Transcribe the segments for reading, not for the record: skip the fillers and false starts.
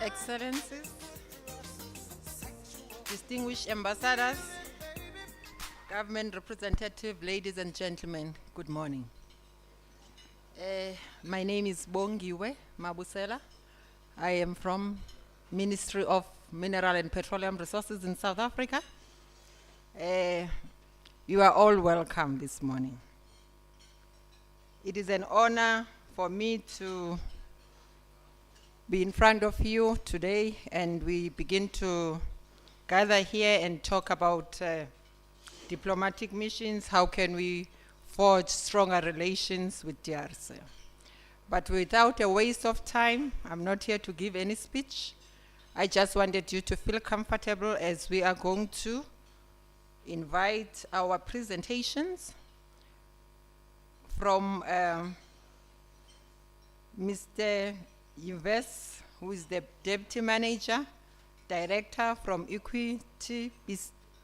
Excellencies, distinguished ambassadors, government representative, ladies and gentlemen, good morning. My name is Bongiwe Mabusela. I am from Ministry of Mineral and Petroleum Resources in South Africa. You are all welcome this morning. It is an honor for me to be in front of you today, and we begin to gather here and talk about diplomatic missions. How can we forge stronger relations with DRC? But without a waste of time, I'm not here to give any speech. I just wanted you to feel comfortable as we are going to invite our presentations from Mr. Yves, who is the Deputy Manager, Director from Equity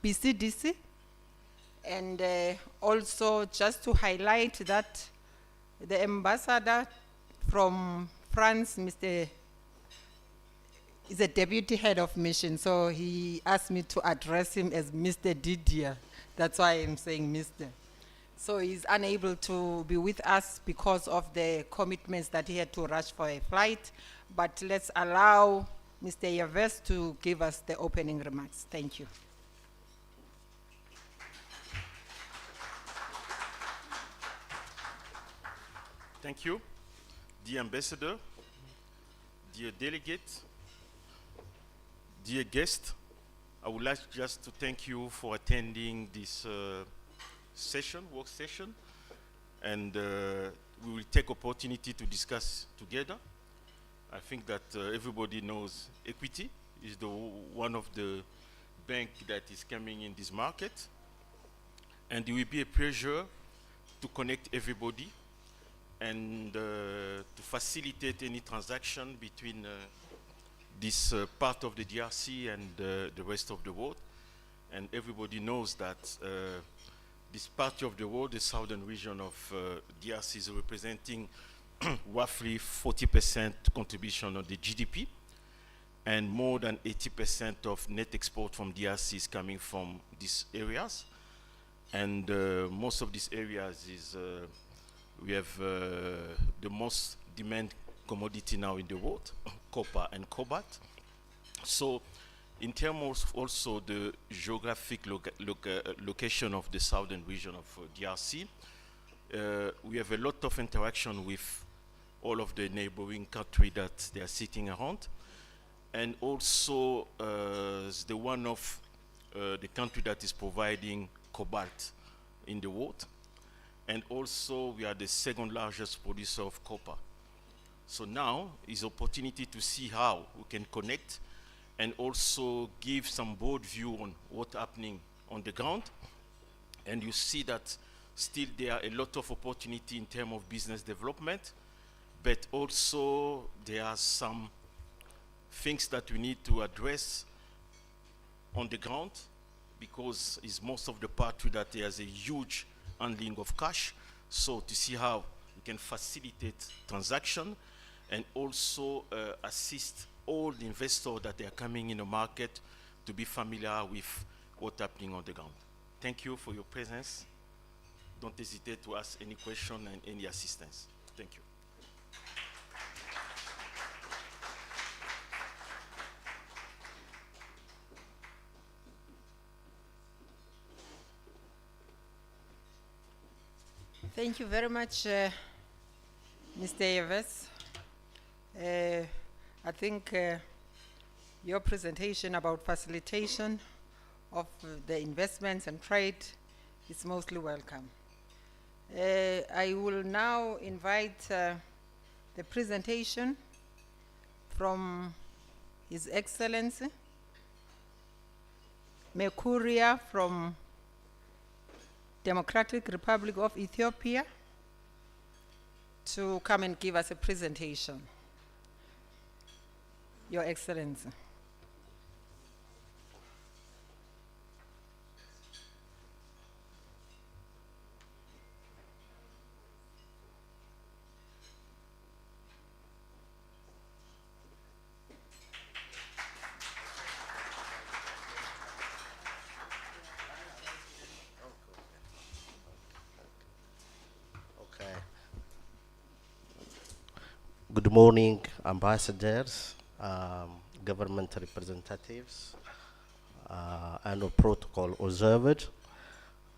BCDC. And also just to highlight that the ambassador from France, Mr. is a deputy head of mission, so he asked me to address him as Mr. Didier. That's why I'm saying Mr. So he's unable to be with us because of the commitments that he had to rush for a flight. But let's allow Mr. Yves to give us the opening remarks. Thank you. Thank you, dear ambassador, dear delegate, dear guest. I would like just to thank you for attending this work session, and we will take opportunity to discuss together. I think that everybody knows Equity is one of the bank that is coming in this market, and it will be a pleasure to connect everybody and to facilitate any transaction between this part of the DRC and the rest of the world. And everybody knows that this part of the world, the southern region of DRC, is representing roughly 40% contribution of the GDP, and more than 80% of net export from DRC is coming from these areas. And most of these areas is we have the most demand commodity now in the world, copper and cobalt. So in terms of also the geographic location of the southern region of DRC, we have a lot of interaction with all of the neighboring countries that they are sitting around. And also the one of the country that is providing cobalt in the world. And also we are the second largest producer of copper. So now is opportunity to see how we can connect and also give some broad view on what's happening on the ground. And you see that still there are a lot of opportunity in terms of business development, but also there are some things that we need to address on the ground, because it's most of the part that there's a huge handling of cash. So to see how we can facilitate transaction and also assist all the investors that are coming in the market to be familiar with what's happening on the ground. Thank you for your presence. Don't hesitate to ask any question and any assistance. Thank you. Thank you very much, Mr. Yves. I think your presentation about facilitation of the investments and trade is mostly welcome. I will now invite the presentation from His Excellency Mekuria from Democratic Republic of Ethiopia to come and give us a presentation. Your Excellency. Good morning, ambassadors, government representatives, and protocol observed.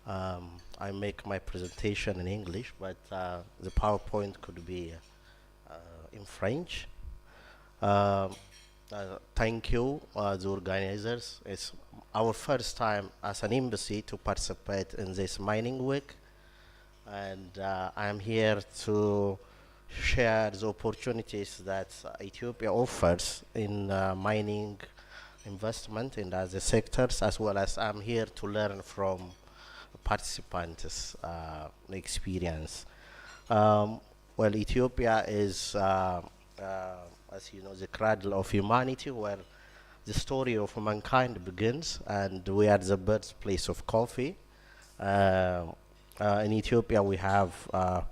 I make my presentation in English, but the PowerPoint could be in French. Thank you, the organizers. It's our first time as an embassy to participate in this mining week, and I'm here to share the opportunities that Ethiopia offers in mining investment in other sectors, as well as I'm here to learn from participants' experience. Well, Ethiopia is, as you know, the cradle of humanity, where the story of mankind begins, and we are the birthplace of coffee. In Ethiopia, we have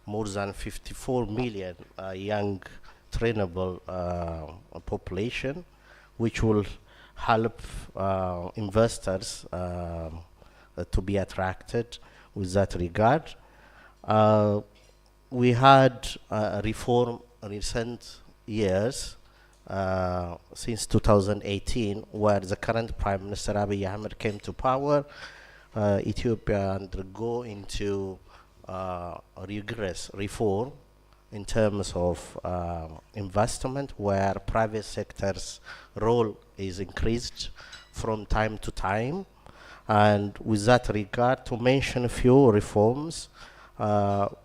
more than 54 million young trainable population, which will help investors to be attracted with that regard. We had reform in recent years, since 2018, where the current Prime Minister Abiy Ahmed came to power. Ethiopia undergo into rigorous reform in terms of investment, where private sector's role is increased from time to time. And with that regard, to mention a few reforms,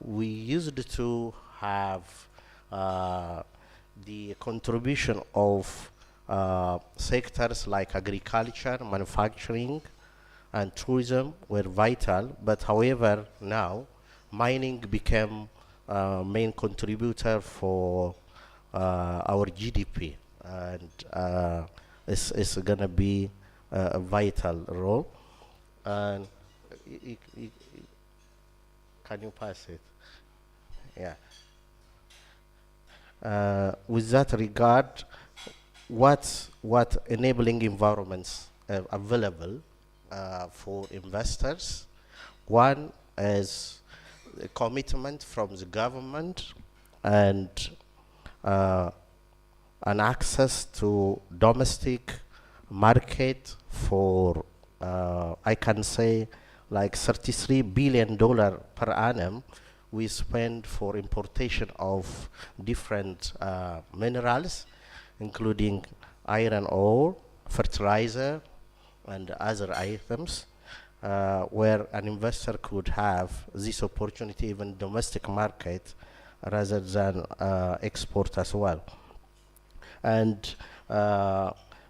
we used to have the contribution of sectors like agriculture, manufacturing, and tourism were vital, but however now mining became main contributor for our GDP, and it's gonna be a vital role. And can you pass it? Yeah. With that regard, what enabling environments are available for investors? One is a commitment from the government and an access to domestic market for I can say like $33 billion per annum we spend for importation of different minerals, including iron ore, fertilizer, and other items, where an investor could have this opportunity even domestic market rather than export as well. And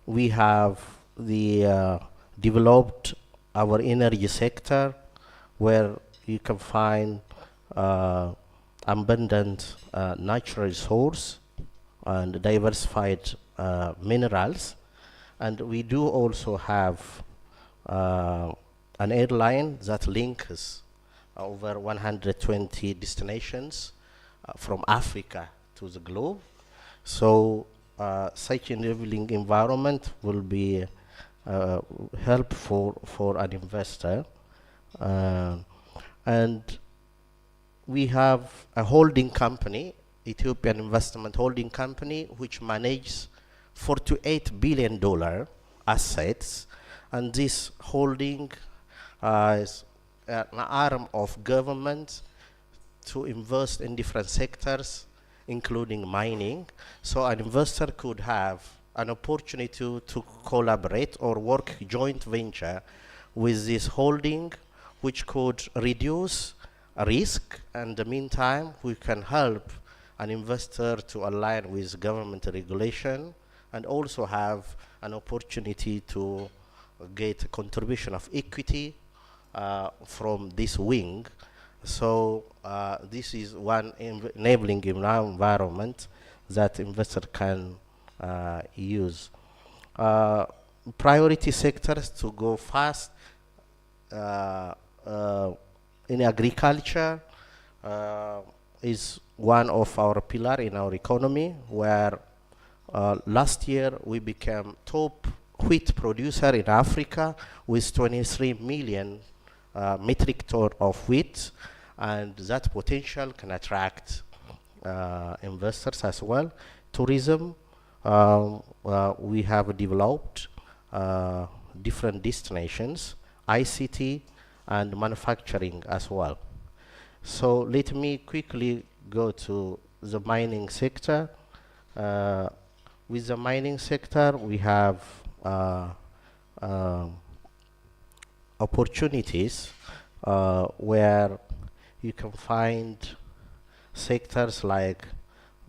we have the developed our energy sector, where you can find abundant natural resource and diversified minerals. And we do also have an airline that links over 120 destinations from Africa to the globe. So such enabling environment will be helpful for an investor. And we have a holding company, Ethiopian Investment Holding Company, which manages $48 billion assets, and this holding is an arm of government to invest in different sectors, including mining. So an investor could have an opportunity to collaborate or work joint venture with this holding, which could reduce risk. And in the meantime, we can help an investor to align with government regulation and also have an opportunity to get a contribution of equity from this wing. So this is one enabling environment that investor can use. Priority sectors to go fast in agriculture is one of our pillar in our economy, where last year we became top wheat producer in Africa with 23 million metric ton of wheat, and that potential can attract investors as well. Tourism, we have developed different destinations, ICT, and manufacturing as well. So let me quickly go to the mining sector. With the mining sector, we have um, opportunities where you can find sectors like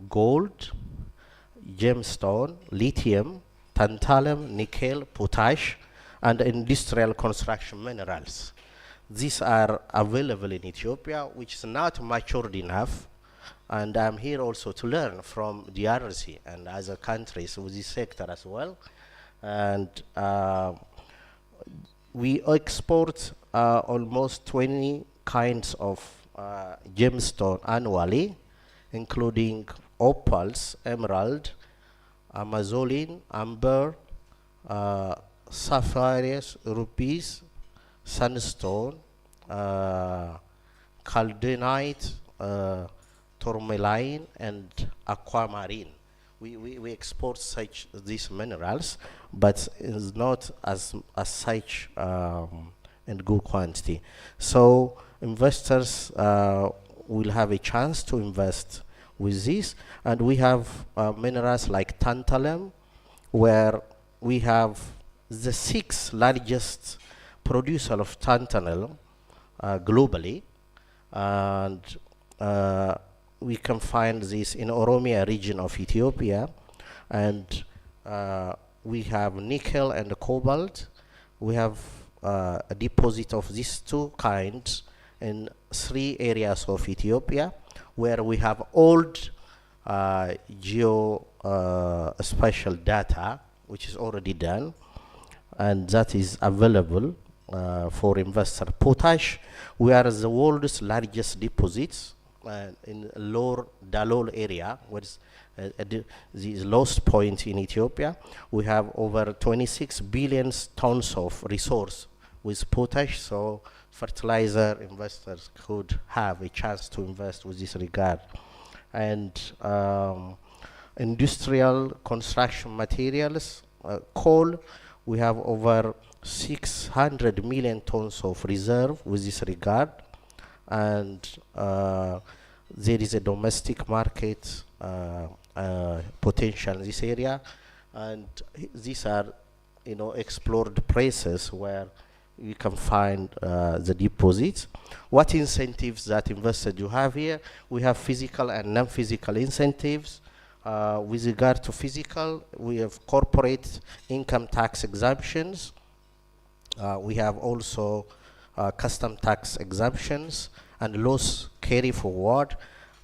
gold, gemstone, lithium, tantalum, nickel, potash, and industrial construction minerals. These are available in Ethiopia, which is not matured enough. And I'm here also to learn from DRC and other countries with this sector as well. And we export almost 20 kinds of gemstone annually, including opals, emerald, amazoline, amber, sapphires, rubies, sandstone, caldenite, tourmaline, and aquamarine. We export such these minerals, but it's not as such in good quantity. So investors will have a chance to invest with this, and we have minerals like tantalum, where we have the 6th largest producer of tantalum globally, and we can find this in Oromia region of Ethiopia, and we have nickel and cobalt. We have a deposit of these two kinds in 3 areas of Ethiopia, where we have old geospatial data, which is already done, and that is available for investor. Potash, we are the world's largest deposits in lower Dalol area, which is the lowest point in Ethiopia. We have over 26 billion tons of resource with potash, so fertilizer investors could have a chance to invest with this regard. And industrial construction materials, coal, we have over 600 million tons of reserve with this regard, and there is a domestic market potential in this area, and these are, explored places where you can find the deposits. What incentives that investors do have here? We have physical and non-physical incentives. With regard to physical, we have corporate income tax exemptions. We have also custom tax exemptions and loss carry forward.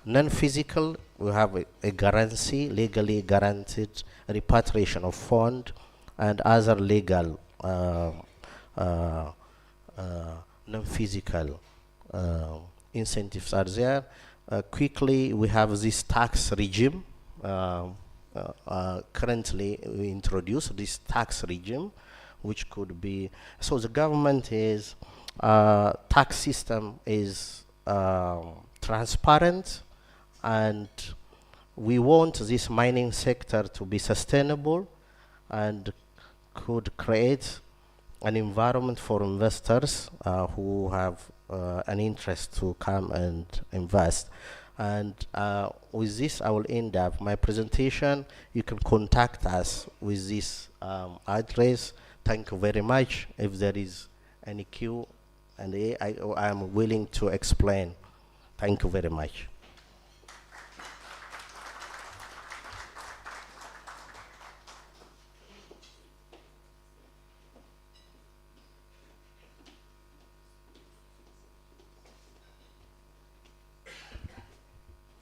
Non-physical, we have a guarantee, legally guaranteed repatriation of fund, and other legal non-physical incentives are there. Quickly, we have this tax regime. Currently, we introduce this tax regime, which could be, so the government is, tax system is transparent, and we want this mining sector to be sustainable and could create an environment for investors who have an interest to come and invest. And with this, I will end up my presentation. You can contact us with this address. Thank you very much. If there is any Q and A, I am willing to explain. Thank you very much.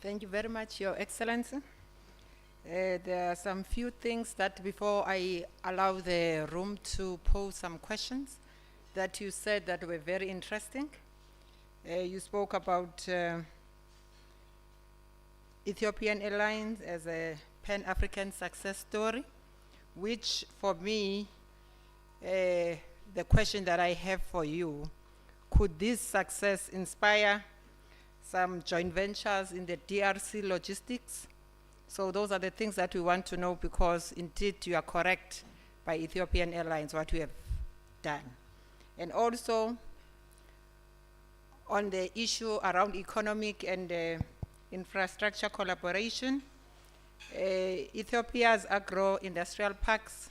Thank you very much, Your Excellency. There are some few things that before I allow the room to pose some questions that you said that were very interesting. You spoke about Ethiopian Airlines as a Pan-African success story, which for me, the question that I have for you, could this success inspire some joint ventures in the DRC logistics. So those are the things that we want to know, because indeed you are correct by Ethiopian Airlines what we have done. And also on the issue around economic and infrastructure collaboration, Ethiopia's agro-industrial parks,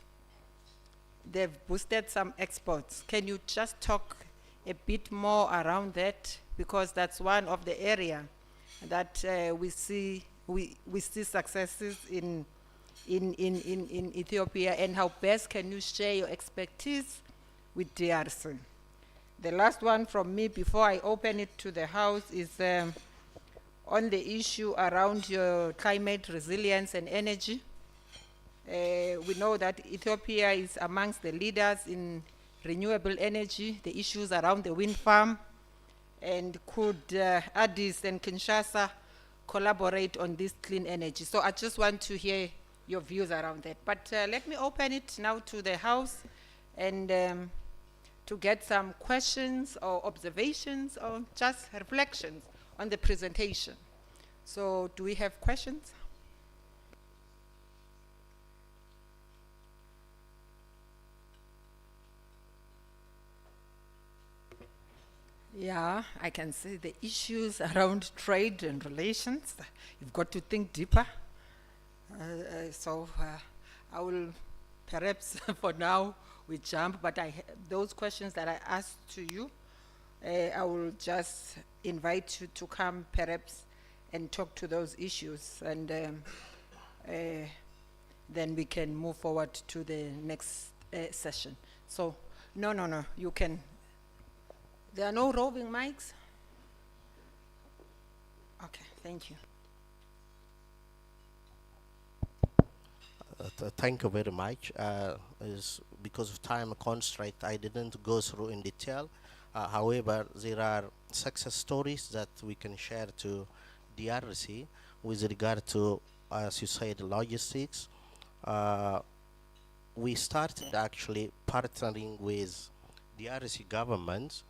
they've boosted some exports. Can you just talk a bit more around that? Because that's one of the area that we see successes in Ethiopia, and how best can you share your expertise with DRC? The last one from me before I open it to the House is on the issue around your climate resilience and energy. We know that Ethiopia is amongst the leaders in renewable energy, the issues around the wind farm, and could Addis and Kinshasa collaborate on this clean energy? So I just want to hear your views around that. But let me open it now to the House, and to get some questions or observations or just reflections on the presentation. So do we have questions? Yeah, I can see the issues around trade and relations. You've got to think deeper. So I will perhaps for now we jump, but those questions that I asked to you, I will just invite you to come perhaps and talk to those issues, and then we can move forward to the next session. So, no, you can. There are no roving mics? Okay, thank you. Thank you very much. Because of time constraint, I didn't go through in detail. However, there are success stories that we can share to DRC with regard to, as you said, logistics. We started actually partnering with DRC government.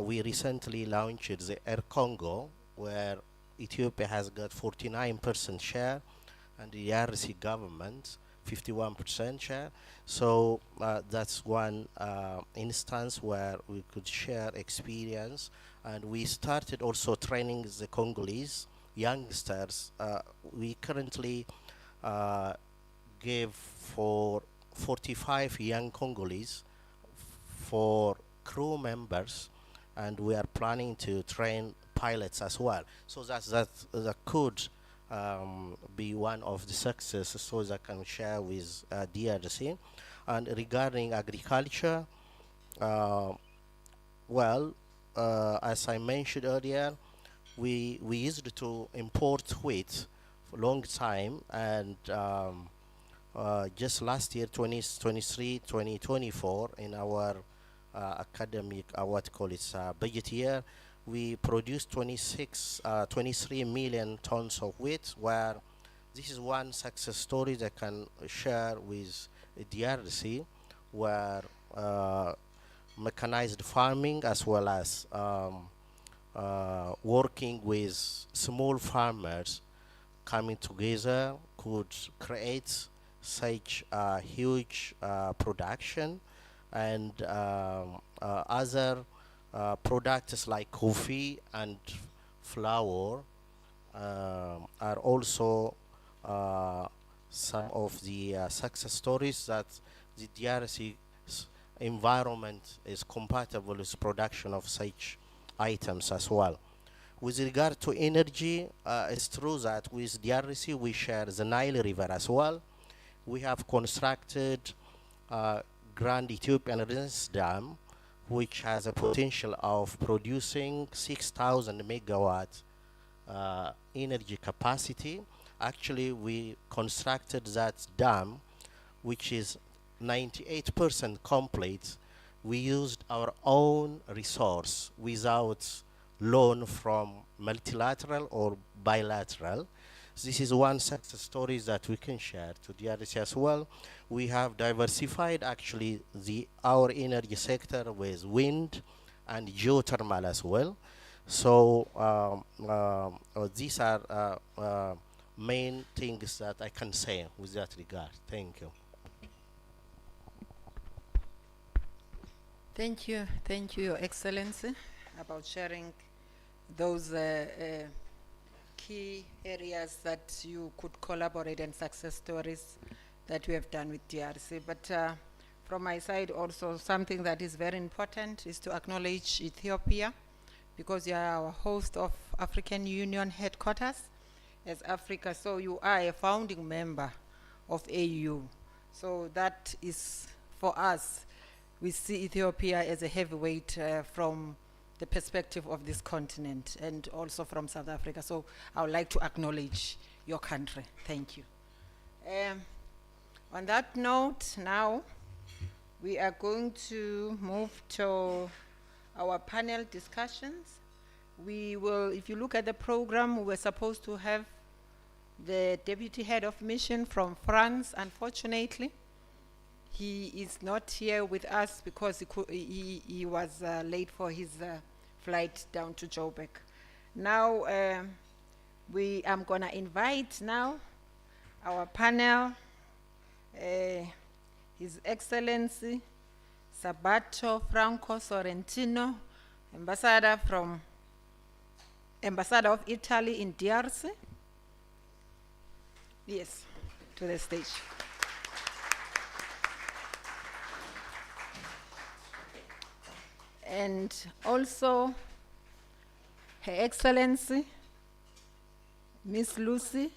We recently launched the Air Congo, where Ethiopia has got 49% share, and the DRC government 51% share. So that's one instance where we could share experience, and we started also training the Congolese youngsters. We currently gave for 45 young Congolese for crew members, and we are planning to train pilots as well. So that could be one of the success stories I can share with DRC. And regarding agriculture, as I mentioned earlier, we used to import wheat for a long time, and just last year, 2023, 2024, in our academic, budget year, we produced 23 million tons of wheat, where this is one success story that I can share with DRC, where mechanized farming as well as working with small farmers coming together could create such huge production, and other products like coffee and flour are also some of the success stories that the DRC environment is compatible with production of such items as well. With regard to energy, it's true that with DRC we share the Nile River as well. We have constructed Grand Ethiopian Renaissance Dam, which has a potential of producing 6,000 megawatt energy capacity. Actually, we constructed that dam, which is 98% complete. We used our own resource without loan from multilateral or bilateral. This is one success story that we can share to the DRC as well. We have diversified actually our energy sector with wind and geothermal as well. So these are main things that I can say with that regard. Thank you. Thank you, Your Excellency, about sharing those key areas that you could collaborate and success stories that we have done with DRC. But from my side also, something that is very important is to acknowledge Ethiopia, because you are our host of African Union headquarters as Africa, so you are a founding member of AU. So that is, for us, we see Ethiopia as a heavyweight from the perspective of this continent and also from South Africa. So I would like to acknowledge your country. Thank you. On that note, now we are going to move to our panel discussions. We will, if you look at the program, we were supposed to have the Deputy Head of Mission from France. Unfortunately, he is not here with us because he was late for his flight down to Joburg. Now, I'm gonna invite now our panel, His Excellency Sabato Franco Sorrentino, Ambassador of Italy in DRC. Yes, to the stage. And also Her Excellency Miss Lucy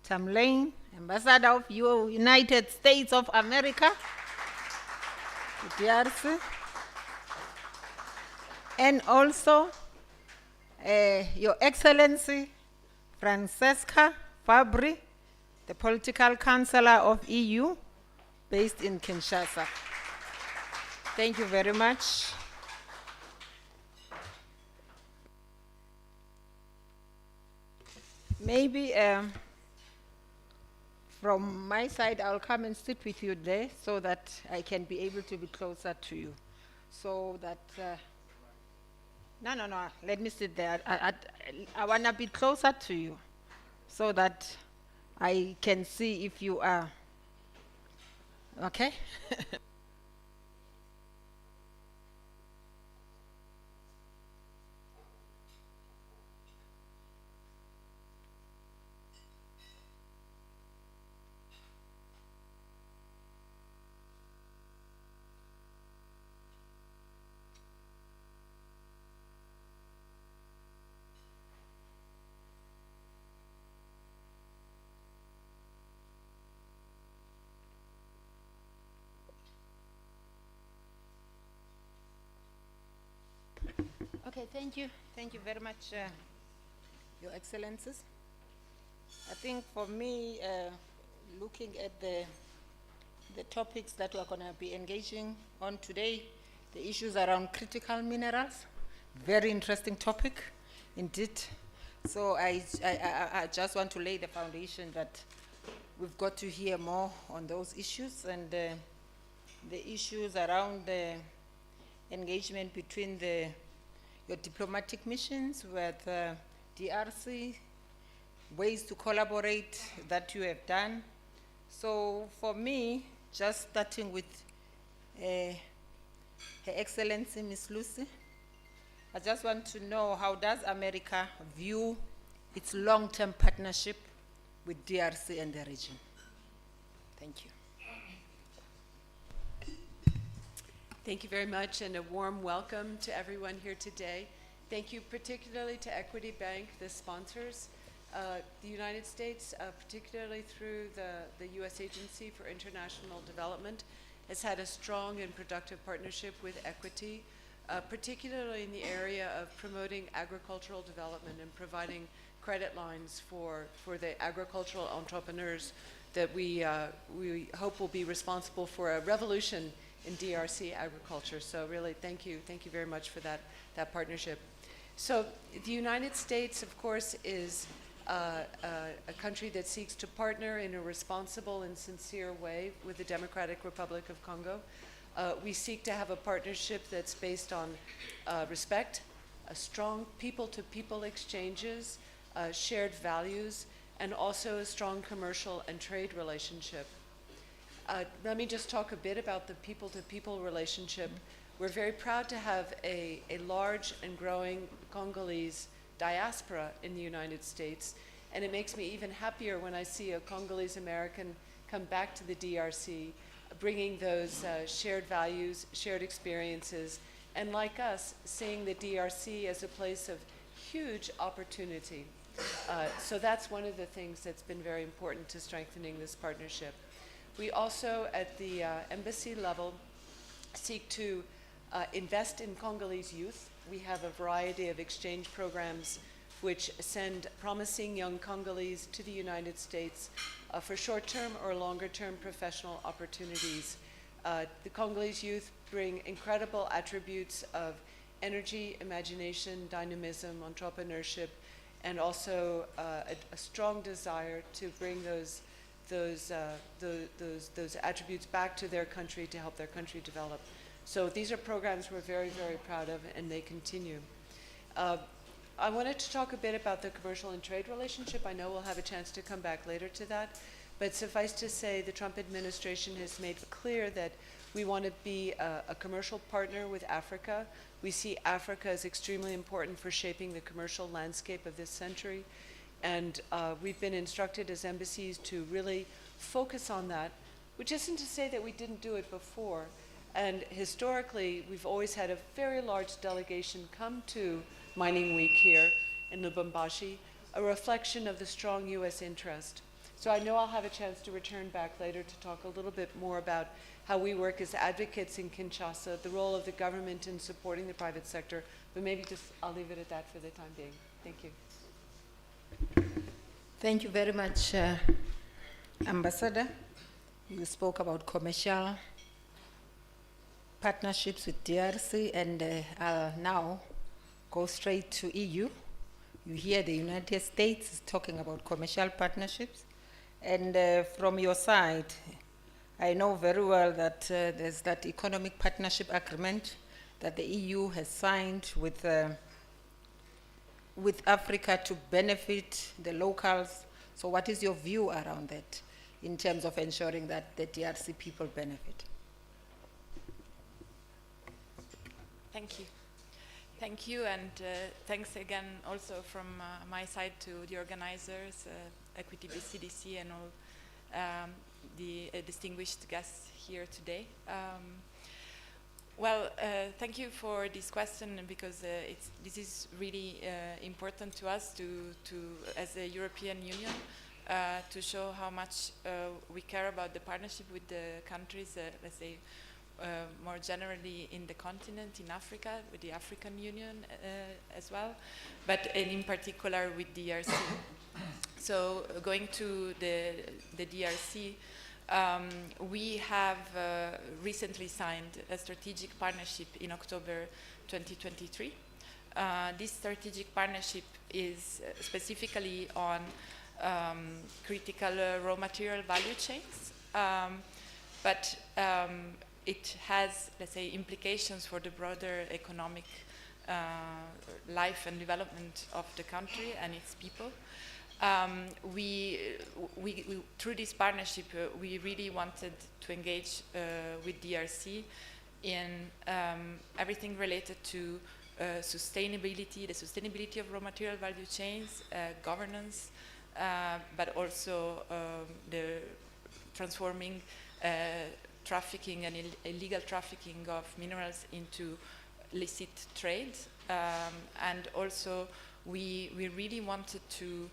Tamlane, Ambassador of United States of America to DRC. And also Your Excellency Francesca Fabri, the Political Counselor of EU based in Kinshasa. Thank you very much. Maybe from my side, I'll come and sit with you there so that I can be able to be closer to you. So that, no, let me sit there. I want to be closer to you so that I can see if you are, okay? Okay, thank you. Thank you very much, Your Excellencies. I think for me, looking at the topics that we're going to be engaging on today, the issues around critical minerals, very interesting topic indeed. So I just want to lay the foundation that we've got to hear more on those issues, and the issues around the engagement between your diplomatic missions with DRC, ways to collaborate that you have done. So for me, just starting with Her Excellency Miss Lucy, I just want to know, how does America view its long-term partnership with DRC and the region? Thank you. Thank you very much, and a warm welcome to everyone here today. Thank you particularly to Equity Bank, the sponsors. The United States, particularly through the U.S. Agency for International Development, has had a strong and productive partnership with Equity, particularly in the area of promoting agricultural development and providing credit lines for the agricultural entrepreneurs that we hope will be responsible for a revolution in DRC agriculture. So really, thank you very much for that partnership. So the United States, of course, is a country that seeks to partner in a responsible and sincere way with the Democratic Republic of Congo. We seek to have a partnership that's based on respect, strong people-to-people exchanges, shared values, and also a strong commercial and trade relationship. Let me just talk a bit about the people-to-people relationship. We're very proud to have a large and growing Congolese diaspora in the United States, and it makes me even happier when I see a Congolese American come back to the DRC, bringing those shared values, shared experiences, and like us, seeing the DRC as a place of huge opportunity. So that's one of the things that's been very important to strengthening this partnership. We also, at the embassy level, seek to invest in Congolese youth. We have a variety of exchange programs which send promising young Congolese to the United States for short-term or longer-term professional opportunities. The Congolese youth bring incredible attributes of energy, imagination, dynamism, entrepreneurship, and also a strong desire to bring those attributes back to their country to help their country develop. So these are programs we're very, very proud of, and they continue. I wanted to talk a bit about the commercial and trade relationship. I know we'll have a chance to come back later to that, but suffice to say the Trump administration has made clear that we want to be a commercial partner with Africa. We see Africa as extremely important for shaping the commercial landscape of this century, and we've been instructed as embassies to really focus on that, which isn't to say that we didn't do it before. And historically, we've always had a very large delegation come to Mining Week here in Lubumbashi, a reflection of the strong U.S. interest. So I know I'll have a chance to return back later to talk a little bit more about how we work as advocates in Kinshasa, the role of the government in supporting the private sector, but maybe just I'll leave it at that for the time being. Thank you. Thank you very much, Ambassador. You spoke about commercial partnerships with DRC, and I'll now go straight to EU. You hear the United States is talking about commercial partnerships, and from your side, I know very well that there's that economic partnership agreement that the EU has signed with Africa to benefit the locals. So what is your view around that in terms of ensuring that the DRC people benefit? Thank you. Thank you, and thanks again also from my side to the organizers, Equity BCDC, and all the distinguished guests here today. Thank you for this question, because this is really important to us as a European Union, to show how much we care about the partnership with the countries, let's say, more generally in the continent, in Africa, with the African Union as well, but in particular with DRC. So going to the DRC, we have recently signed a strategic partnership in October 2023. This strategic partnership is specifically on critical raw material value chains, but it has, let's say, implications for the broader economic life and development of the country and its people. Through this partnership, we really wanted to engage with DRC in everything related to sustainability, the sustainability of raw material value chains, governance, but also the transforming trafficking and illegal trafficking of minerals into licit trade. And also we really wanted to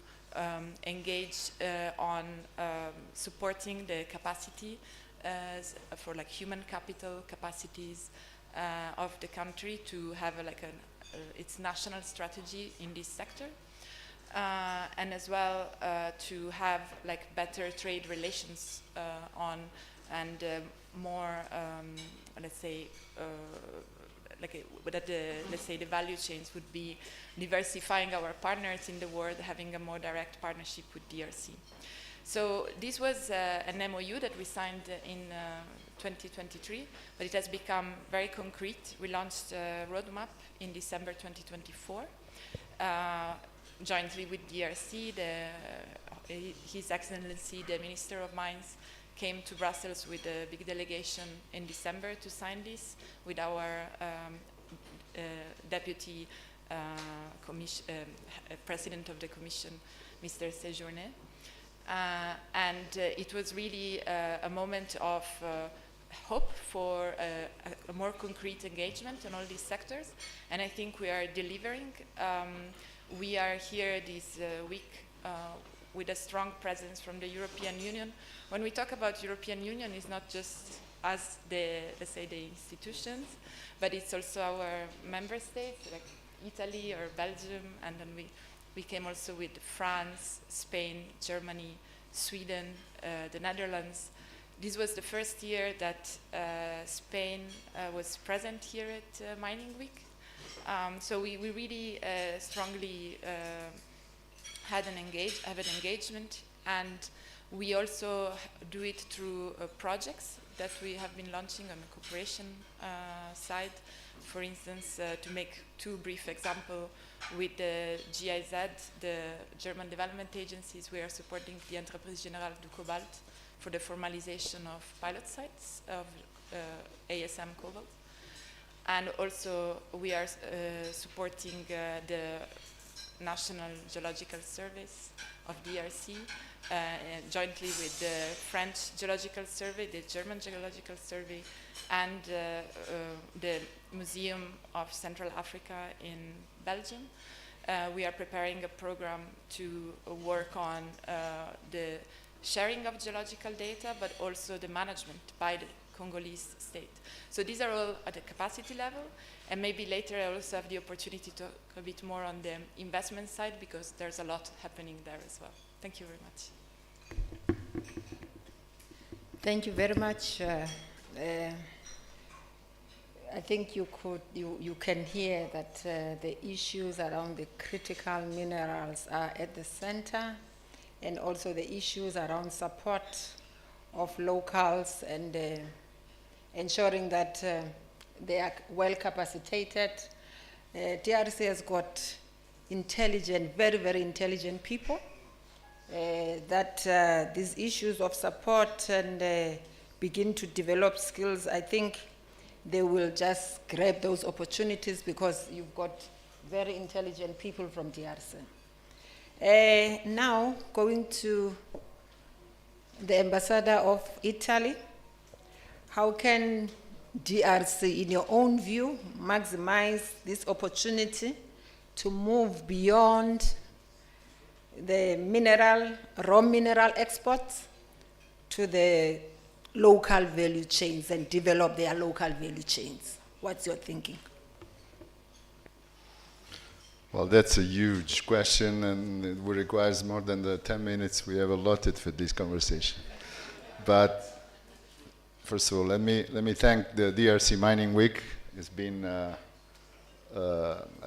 engage on supporting the capacity for like human capital capacities of the country to have its national strategy in this sector, and as well to have like better trade relations on and more let's say that the value chains would be diversifying our partners in the world, having a more direct partnership with DRC. So this was an MOU that we signed in 2023, but it has become very concrete. We launched a roadmap in December 2024, jointly with DRC. His Excellency, the Minister of Mines, came to Brussels with a big delegation in December to sign this with our Deputy President of the Commission, Mr. Séjourné. It was really a moment of hope for a more concrete engagement in all these sectors, and I think we are delivering. We are here this week with a strong presence from the European Union. When we talk about European Union, it's not just us, let's say the institutions, but it's also our member states, like Italy or Belgium, and then we came also with France, Spain, Germany, Sweden, the Netherlands. This was the first year that Spain was present here at Mining Week. So we really strongly have an engagement, and we also do it through projects that we have been launching on the cooperation side. For instance, to make two brief examples, with the GIZ, the German development agencies, we are supporting the Entreprise Générale du Cobalt for the formalization of pilot sites of ASM cobalt. And also we are supporting the National Geological Service of DRC, jointly with the French Geological Survey, the German Geological Survey, and the Museum of Central Africa in Belgium. We are preparing a program to work on the sharing of geological data, but also the management by the Congolese state. So these are all at the capacity level, and maybe later I also have the opportunity to talk a bit more on the investment side, because there's a lot happening there as well. Thank you very much. Thank you very much. I think you can hear that the issues around the critical minerals are at the center, and also the issues around support of locals and ensuring that they are well capacitated. DRC has got intelligent, very, very intelligent people, that these issues of support and begin to develop skills. I think they will just grab those opportunities because you've got very intelligent people from DRC. Now, going to the ambassador of Italy, how can DRC, in your own view, maximize this opportunity to move beyond the raw mineral exports to the local value chains and develop their local value chains? What's your thinking? Well, that's a huge question, and it requires more than the 10 minutes we have allotted for this conversation. But first of all, let me thank the DRC Mining Week. It's been a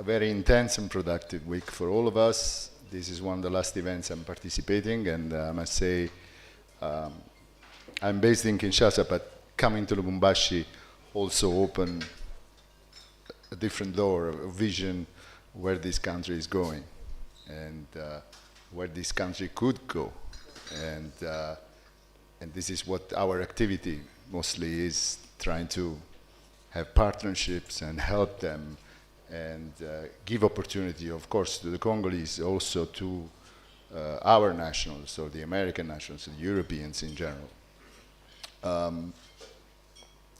very intense and productive week for all of us. This is one of the last events I'm participating, and I must say, I'm based in Kinshasa, but coming to Lubumbashi also opened a different door, a vision where this country is going, and where this country could go. And this is what our activity mostly is, trying to have partnerships and help them, and give opportunity, of course, to the Congolese, also to our nationals, so the American nationals, the Europeans in general.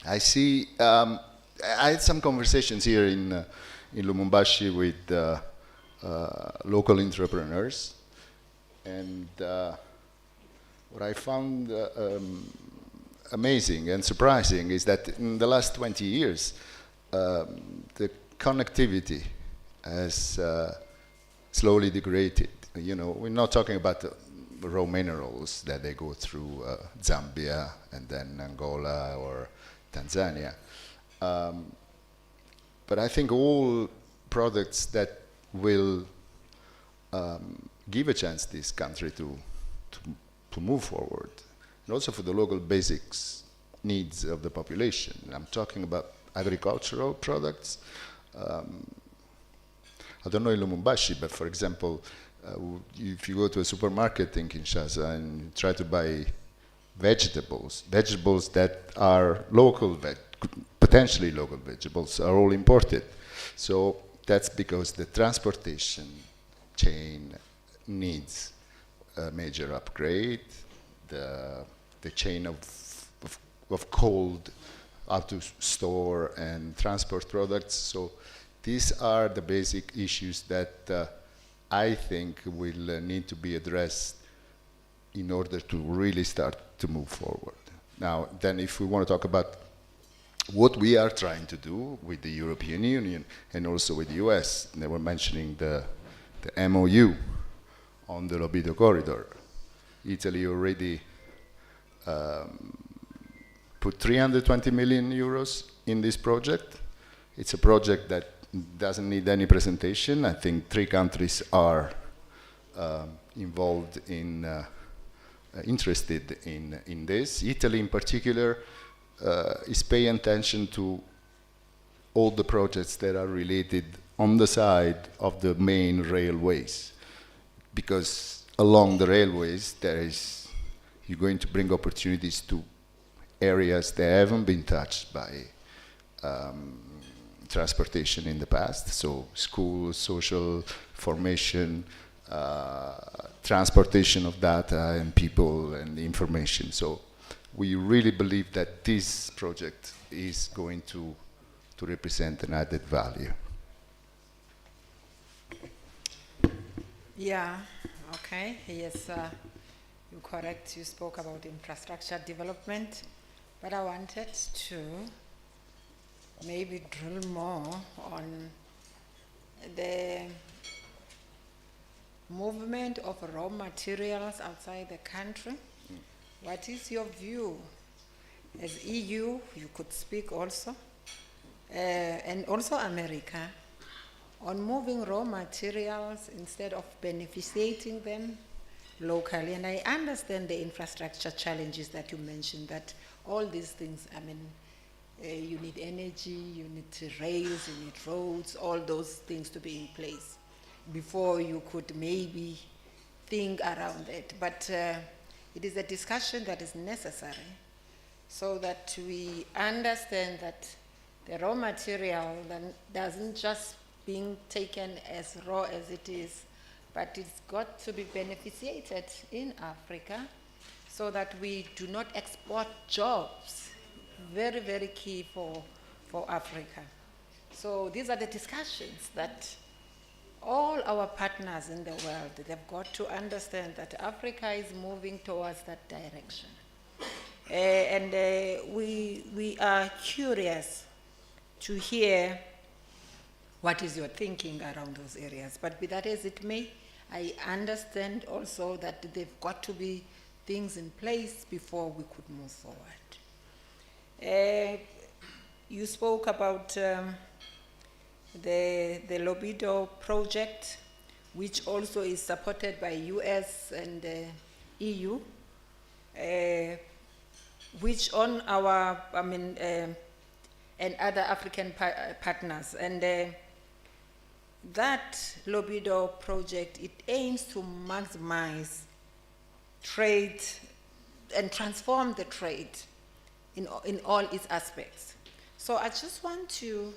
I see, I had some conversations here in Lubumbashi with local entrepreneurs, and what I found amazing and surprising is that in the last 20 years, the connectivity has slowly degraded. You know, we're not talking about raw minerals that they go through Zambia and then Angola or Tanzania. But I think all products that will give a chance this country to move forward, and also for the local basics needs of the population. I'm talking about agricultural products. I don't know in Lubumbashi, but for example, if you go to a supermarket in Kinshasa and try to buy vegetables that are local, potentially local vegetables, are all imported. So that's because the transportation chain needs a major upgrade. The chain of cold how to store and transport products. So these are the basic issues that I think will need to be addressed in order to really start to move forward. Now, then if we want to talk about what we are trying to do with the European Union and also with the US, they were mentioning the MOU on the Lobido corridor. Italy already put 320 million euros in this project. It's a project that doesn't need any presentation. I think 3 countries are involved in, interested in this. Italy in particular is paying attention to all the projects that are related on the side of the main railways, because along the railways you're going to bring opportunities to areas that haven't been touched by transportation in the past, so schools, social formation, transportation of data and people and information. So we really believe that this project is going to represent an added value. Yeah, okay, yes, you're correct. You spoke about infrastructure development, but I wanted to maybe drill more on the movement of raw materials outside the country. What is your view as EU? You could speak also, and also America, on moving raw materials instead of beneficiating them locally. And I understand the infrastructure challenges that you mentioned, that all these things, I mean, you need energy, you need rails, you need roads, all those things to be in place before you could maybe think around it. But it is a discussion that is necessary so that we understand that the raw material then doesn't just being taken as raw as it is, but it's got to be beneficiated in Africa so that we do not export jobs. Very, very key for Africa. So these are the discussions that all our partners in the world, they've got to understand that Africa is moving towards that direction. And we are curious to hear what is your thinking around those areas. But be that as it may, I understand also that they've got to be things in place before we could move forward. You spoke about the Lobido project, which also is supported by US and EU, which on our, and other African partners. And that Lobido project, it aims to maximize trade and transform the trade in all its aspects. So I just want you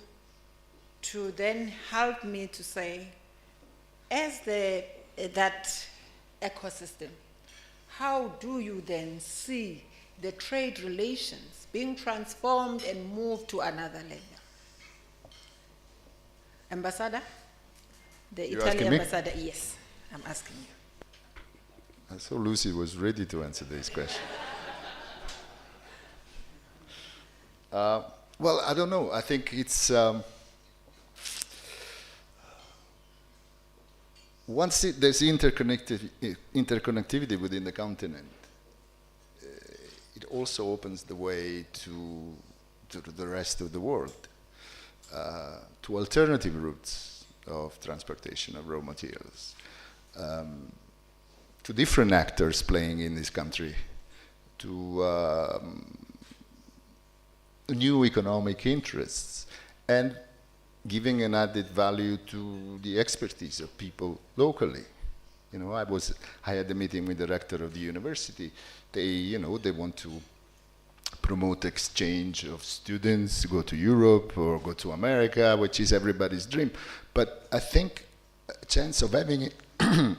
to then help me to say, as that ecosystem, how do you then see the trade relations being transformed and moved to another level? Ambassador? The You're Italian asking me? ambassador, yes, I'm asking you. I saw Lucy was ready to answer this question. Well, I don't know. I think it's once there's interconnectivity within the continent, it also opens the way to the rest of the world, to alternative routes of transportation of raw materials, to different actors playing in this country, to new economic interests and giving an added value to the expertise of people locally. You know, I had a meeting with the rector of the university. They want to promote exchange of students, go to Europe or go to America, which is everybody's dream. But I think a chance of having it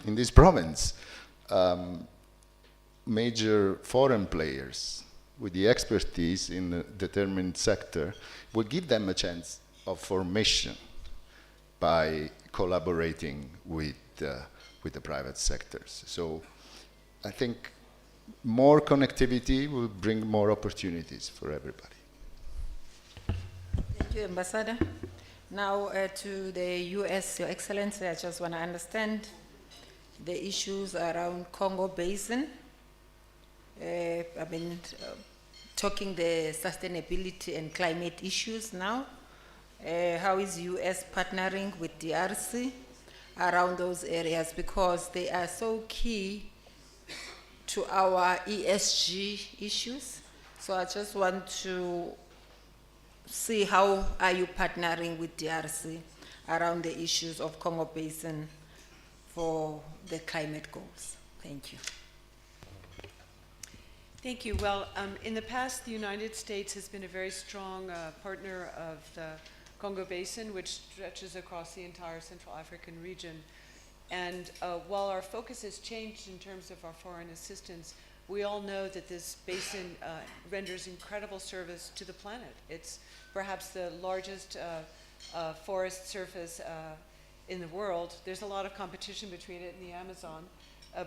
in this province major foreign players with the expertise in a determined sector will give them a chance of formation by collaborating with the private sectors. So I think more connectivity will bring more opportunities for everybody. Thank you, Ambassador. Now to the US, Your Excellency, I just want to understand the issues around Congo Basin. I've been talking the sustainability and climate issues now. How is US partnering with DRC around those areas, because they are so key to our ESG issues. So I just want to see how are you partnering with DRC around the issues of Congo Basin for the climate goals. Thank you. Thank you. Well, in the past, the United States has been a very strong partner of the Congo Basin, which stretches across the entire Central African region. And while our focus has changed in terms of our foreign assistance, we all know that this basin renders incredible service to the planet. It's perhaps the largest forest surface in the world. There's a lot of competition between it and the Amazon.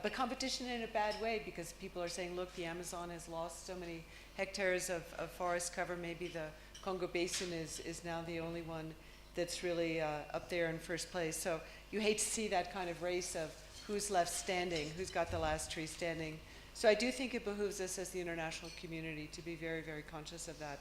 But competition in a bad way, because people are saying, look, the Amazon has lost so many hectares of forest cover. Maybe the Congo Basin is now the only one that's really up there in first place. So you hate to see that kind of race of who's left standing, who's got the last tree standing. So I do think it behooves us as the international community to be very, very conscious of that.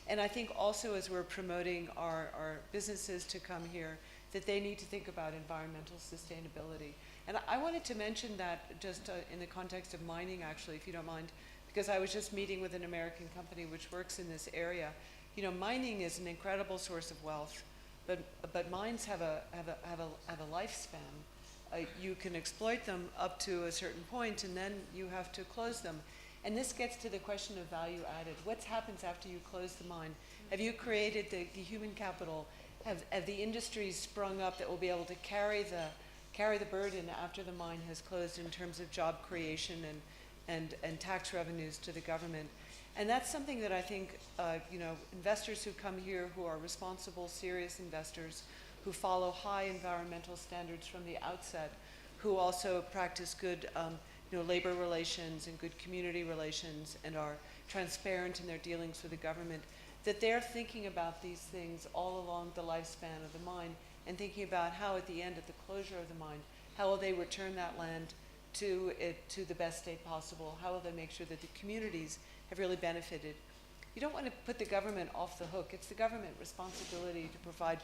And I think also as we're promoting our businesses to come here, that they need to think about environmental sustainability. And I wanted to mention that just in the context of mining, actually, if you don't mind, because I was just meeting with an American company which works in this area. You know, mining is an incredible source of wealth, but mines have a lifespan. You can exploit them up to a certain point, and then you have to close them. And this gets to the question of value added. What happens after you close the mine? Have you created the human capital? Have the industries sprung up that will be able to carry the burden after the mine has closed in terms of job creation and tax revenues to the government? And that's something that I think investors who come here who are responsible, serious investors, who follow high environmental standards from the outset, who also practice good labor relations and good community relations and are transparent in their dealings with the government, that they're thinking about these things all along the lifespan of the mine and thinking about how at the end, at the closure of the mine, how will they return that land to the best state possible? How will they make sure that the communities have really benefited? You don't want to put the government off the hook. It's the government responsibility to provide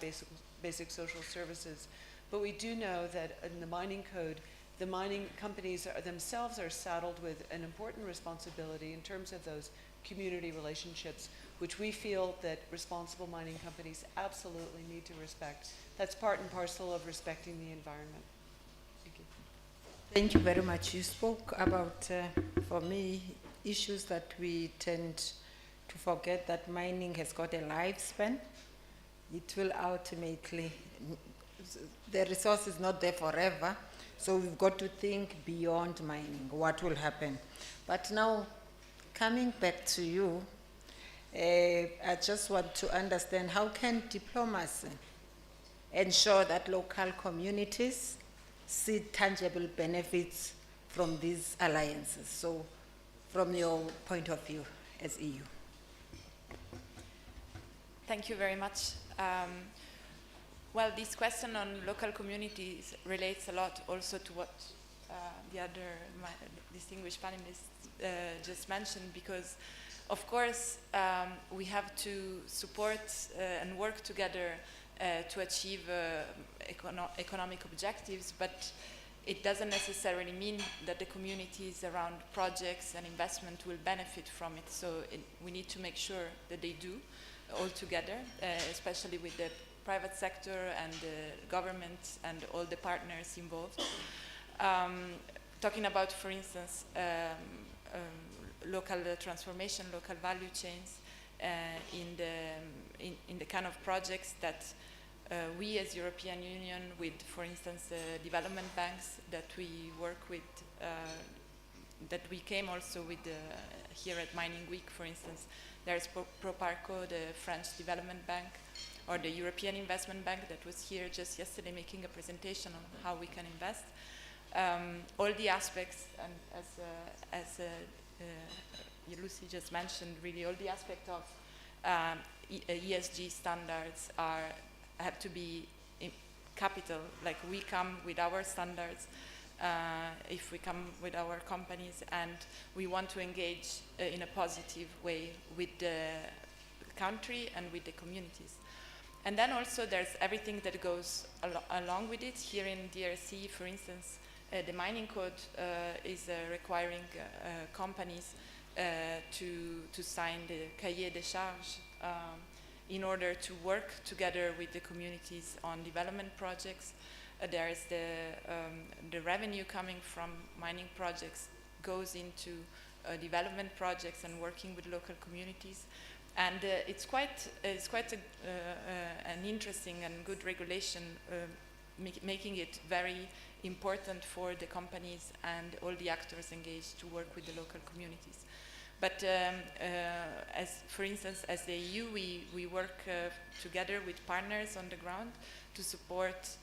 basic social services. But we do know that in the mining code, the mining companies themselves are saddled with an important responsibility in terms of those community relationships, which we feel that responsible mining companies absolutely need to respect. That's part and parcel of respecting the environment. Thank you. Thank you very much. You spoke about, for me, issues that we tend to forget, that mining has got a lifespan. It will ultimately, the resource is not there forever, so we've got to think beyond mining, what will happen. But now, coming back to you, I just want to understand, how can diplomacy ensure that local communities see tangible benefits from these alliances? So, from your point of view as EU. Thank you very much. Well, this question on local communities relates a lot also to what the other distinguished panelists just mentioned, because of course we have to support and work together to achieve economic objectives, but it doesn't necessarily mean that the communities around projects and investment will benefit from it. So we need to make sure that they do all together, especially with the private sector and the government and all the partners involved. Talking about, for instance, local transformation, local value chains in the kind of projects that we as European Union with, for instance, development banks that we work with, that we came also with here at Mining Week, for instance. There's Proparco, the French Development Bank, or the European Investment Bank that was here just yesterday making a presentation on how we can invest. All the aspects, and as Lucy just mentioned, really all the aspects of ESG standards have to be in capital. Like we come with our standards, if we come with our companies, and we want to engage in a positive way with the country and with the communities. And then also there's everything that goes along with it. Here in DRC, for instance, the mining code is requiring companies to sign the cahier de charges in order to work together with the communities on development projects. There is the revenue coming from mining projects goes into development projects and working with local communities. And it's quite an interesting and good regulation, making it very important for the companies and all the actors engaged to work with the local communities. But as, for instance, as the EU, we work together with partners on the ground to support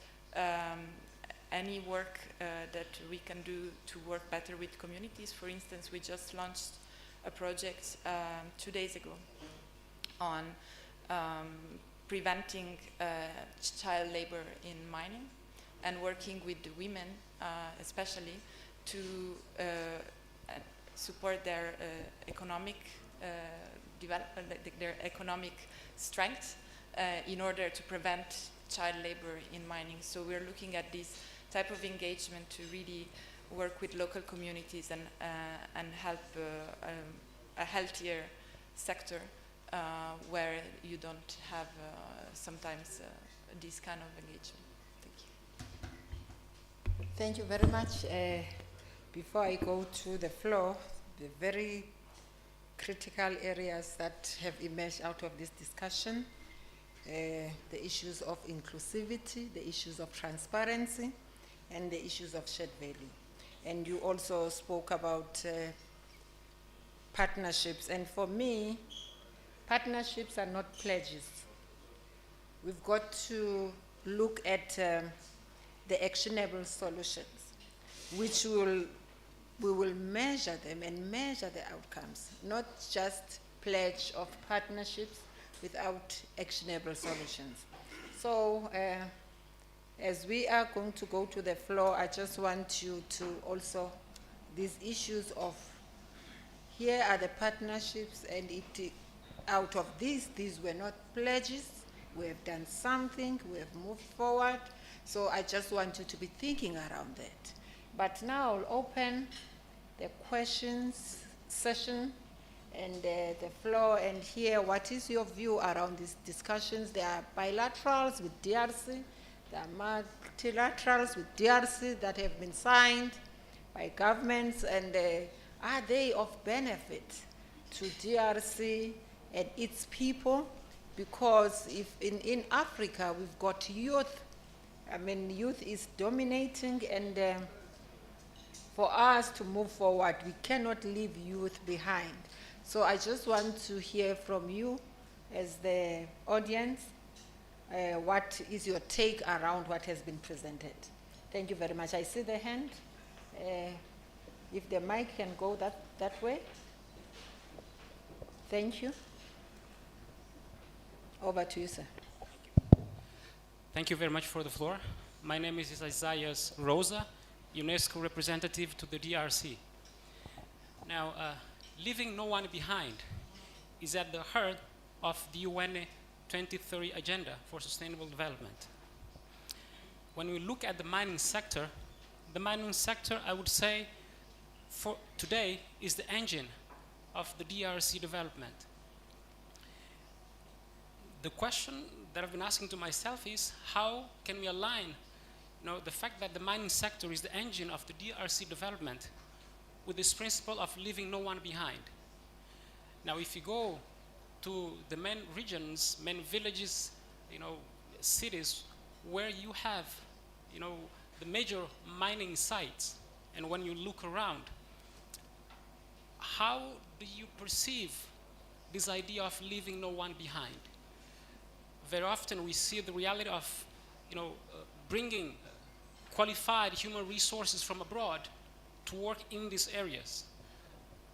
any work that we can do to work better with communities. For instance, we just launched a project 2 days ago on preventing child labor in mining and working with the women, especially, to support their economic development, their economic strength, in order to prevent child labor in mining. So we're looking at this type of engagement to really work with local communities and help a healthier sector where you don't have sometimes this kind of engagement. Thank you. Thank you very much. Before I go to the floor, the very critical areas that have emerged out of this discussion, the issues of inclusivity, the issues of transparency, and the issues of shared value. And you also spoke about partnerships. And for me, partnerships are not pledges. We've got to look at the actionable solutions, which we will measure them and measure the outcomes, not just pledge of partnerships without actionable solutions. So as we are going to go to the floor, I just want you to also, these issues of, here are the partnerships, and out of these were not pledges. We have done something, we have moved forward. So I just want you to be thinking around that. But now I'll open the questions session and the floor, and hear what is your view around these discussions. There are bilaterals with DRC, there are multilaterals with DRC that have been signed by governments, and are they of benefit to DRC and its people? Because if in Africa we've got youth, I mean, youth is dominating, and for us to move forward, we cannot leave youth behind. So I just want to hear from you as the audience, what is your take around what has been presented? Thank you very much. I see the hand. If the mic can go that way. Thank you. Over to you, sir. Thank you very much for the floor. My name is Isaiah Rosa, UNESCO representative to the DRC. Now, leaving no one behind is at the heart of the UN 2030 Agenda for Sustainable Development. When we look at the mining sector, the mining sector, I would say, for today is the engine of the DRC development. The question that I've been asking to myself is, how can we align the fact that the mining sector is the engine of the DRC development with this principle of leaving no one behind? Now, if you go to the main regions, main villages, cities where you have, the major mining sites, and when you look around, how do you perceive this idea of leaving no one behind? Very often we see the reality of, bringing qualified human resources from abroad to work in these areas,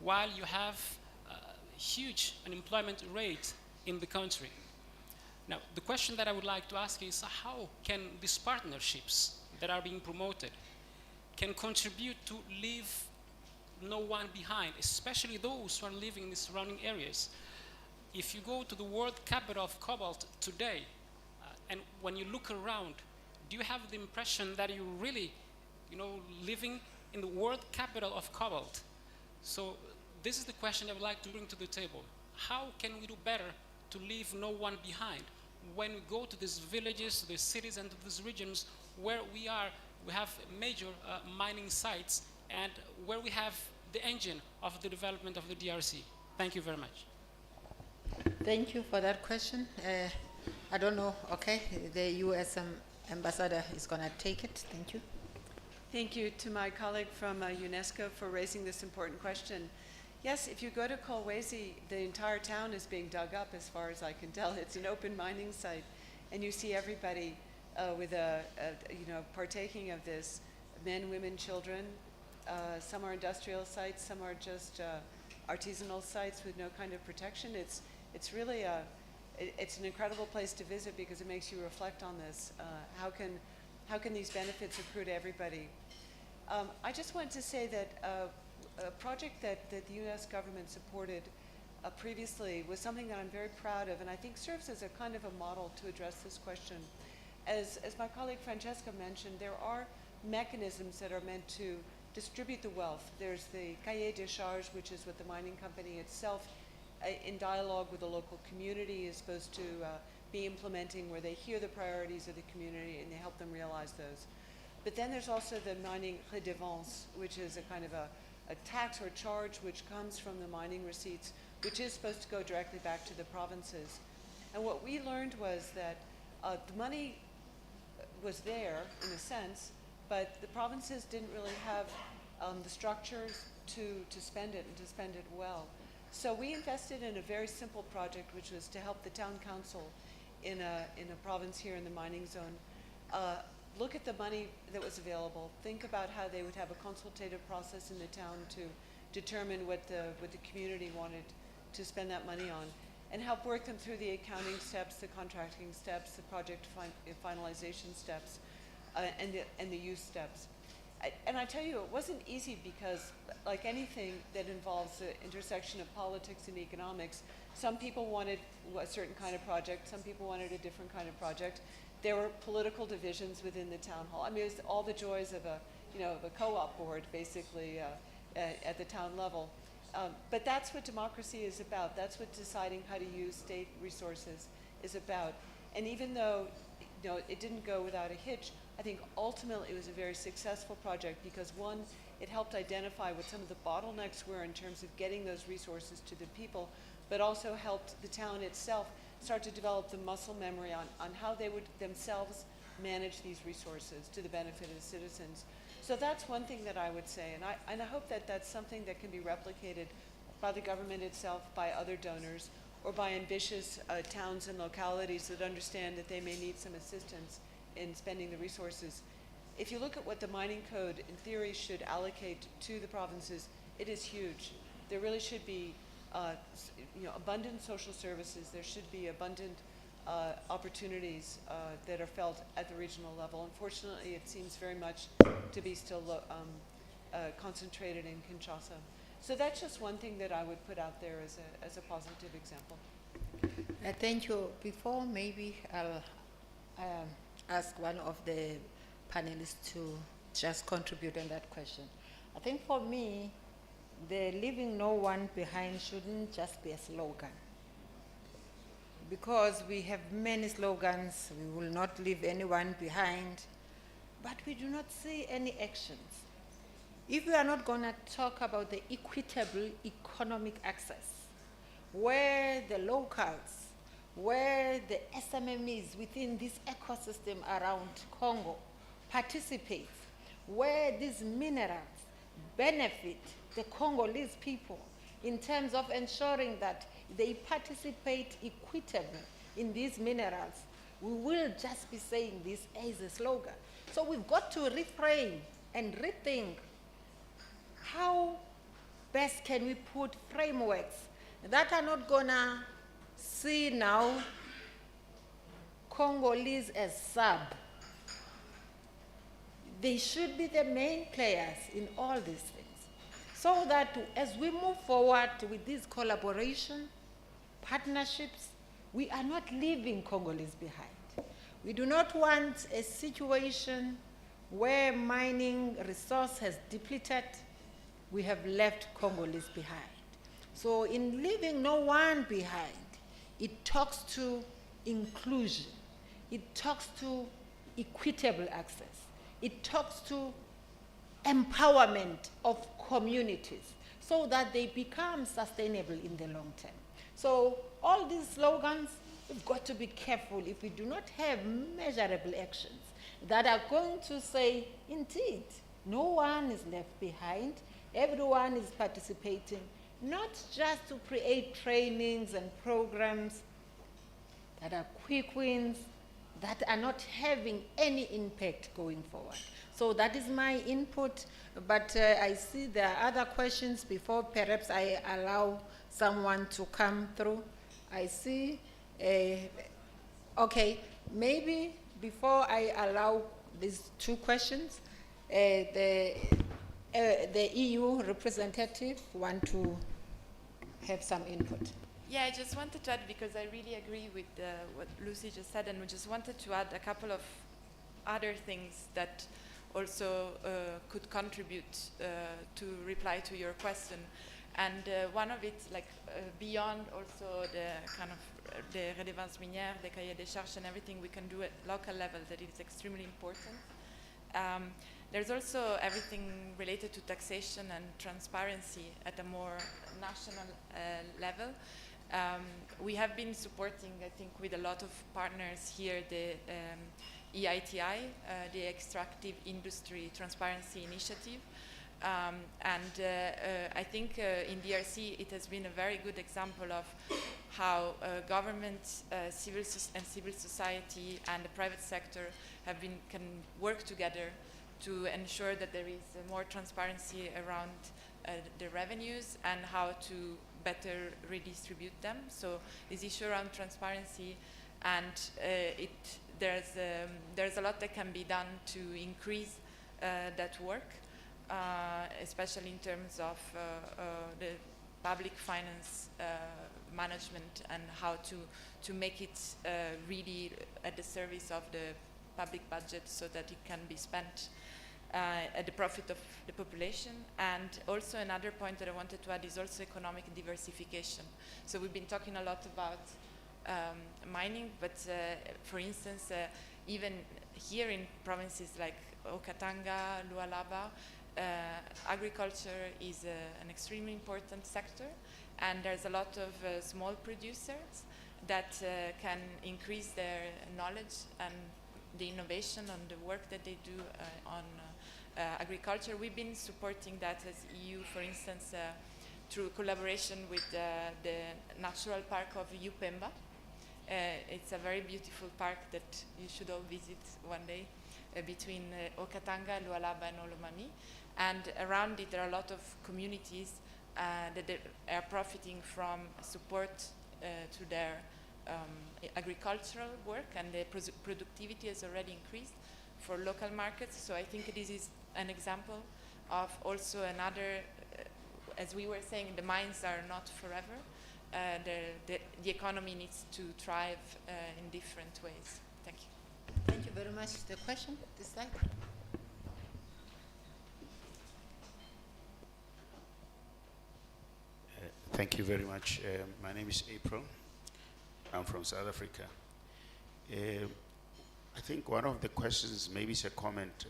while you have a huge unemployment rate in the country. Now, the question that I would like to ask is, how can these partnerships that are being promoted can contribute to leave no one behind, especially those who are living in the surrounding areas? If you go to the world capital of cobalt today, and when you look around, do you have the impression that you're really, living in the world capital of cobalt? So this is the question I would like to bring to the table. How can we do better to leave no one behind when we go to these villages, to these cities, and to these regions where we have major mining sites, and where we have the engine of the development of the DRC? Thank you very much. Thank you for that question. I don't know, okay, the US ambassador is going to take it. Thank you. Thank you to my colleague from UNESCO for raising this important question. Yes, if you go to Kolwezi, the entire town is being dug up, as far as I can tell. It's an open mining site, and you see everybody with partaking of this: men, women, children. Some are industrial sites, some are just artisanal sites with no kind of protection. It's really it's an incredible place to visit because it makes you reflect on this. How can these benefits accrue to everybody? I just wanted to say that a project that the U.S. government supported previously was something that I'm very proud of, and I think serves as a kind of a model to address this question. As my colleague Francesca mentioned, there are mechanisms that are meant to distribute the wealth. There's the cahier de charges, which is what the mining company itself, in dialogue with the local community, is supposed to be implementing, where they hear the priorities of the community and they help them realize those. But then there's also the mining redevance, which is a kind of a tax or charge which comes from the mining receipts, which is supposed to go directly back to the provinces. And what we learned was that the money was there, in a sense, but the provinces didn't really have the structures to spend it, and to spend it well. So we invested in a very simple project, which was to help the town council in a province here in the mining zone look at the money that was available, think about how they would have a consultative process in the town to determine what the community wanted to spend that money on, and help work them through the accounting steps, the contracting steps, the project finalization steps, and the use steps. And I tell you, it wasn't easy because, like anything that involves the intersection of politics and economics, some people wanted a certain kind of project, some people wanted a different kind of project. There were political divisions within the town hall. I mean, it was all the joys of a co-op board, basically, at the town level. But that's what democracy is about. That's what deciding how to use state resources is about. And even though it didn't go without a hitch, I think ultimately it was a very successful project because, one, it helped identify what some of the bottlenecks were in terms of getting those resources to the people, but also helped the town itself start to develop the muscle memory on how they would themselves manage these resources to the benefit of the citizens. So that's one thing that I would say, and I hope that that's something that can be replicated by the government itself, by other donors, or by ambitious towns and localities that understand that they may need some assistance in spending the resources. If you look at what the mining code, in theory, should allocate to the provinces, it is huge. There really should be abundant social services. There should be abundant opportunities that are felt at the regional level. Unfortunately, it seems very much to be still concentrated in Kinshasa. So that's just one thing that I would put out there as a positive example. Thank you. Before, maybe I'll ask one of the panelists to just contribute on that question. I think for me, the leaving no one behind shouldn't just be a slogan. Because we have many slogans, we will not leave anyone behind, but we do not see any actions. If we are not going to talk about the equitable economic access, where the locals, where the SMMEs within this ecosystem around Congo participate, where these minerals benefit the Congolese people in terms of ensuring that they participate equitably in these minerals, we will just be saying this as a slogan. So we've got to reframe and rethink how best can we put frameworks that are not gonna see now Congolese as sub. They should be the main players in all these things. So that as we move forward with this collaboration, partnerships, we are not leaving Congolese behind. We do not want a situation where mining resource has depleted, we have left Congolese behind. So in leaving no one behind, it talks to inclusion, it talks to equitable access, it talks to empowerment of communities so that they become sustainable in the long term. So all these slogans, we've got to be careful if we do not have measurable actions that are going to say, indeed, no one is left behind, everyone is participating, not just to create trainings and programs that are quick wins, that are not having any impact going forward. So that is my input, but I see there are other questions before perhaps I allow someone to come through. I see, okay, maybe before I allow these two questions, the EU representative want to have some input. Yeah, I just wanted to add, because I really agree with what Lucy just said, and we just wanted to add a couple of other things that also could contribute to reply to your question. And one of it, like beyond also the kind of the relevance minière, the cahier des charges and everything we can do at local level that is extremely important. There's also everything related to taxation and transparency at a more national level. We have been supporting, I think, with a lot of partners here, the EITI, the Extractive Industry Transparency Initiative. I think in DRC it has been a very good example of how government, civil society and the private sector can work together to ensure that there is more transparency around the revenues and how to better redistribute them. So this issue around transparency, and there's a lot that can be done to increase that work, especially in terms of the public finance management and how to make it really at the service of the public budget so that it can be spent at the profit of the population. And also another point that I wanted to add is also economic diversification. So we've been talking a lot about mining, but for instance, even here in provinces like Okatanga, Lualaba, agriculture is an extremely important sector, and there's a lot of small producers that can increase their knowledge and the innovation on the work that they do on agriculture. We've been supporting that as EU, for instance, through collaboration with the Natural Park of Upemba. It's a very beautiful park that you should all visit one day, between Okatanga, Lualaba and Olomami. And around it there are a lot of communities that are profiting from support to their agricultural work, and the productivity has already increased for local markets. So I think this is an example of also another, as we were saying, the mines are not forever. The economy needs to thrive in different ways. Thank you. Thank you very much. The question, this side. Thank you very much. My name is April. I'm from South Africa. I think one of the questions, maybe it's a comment,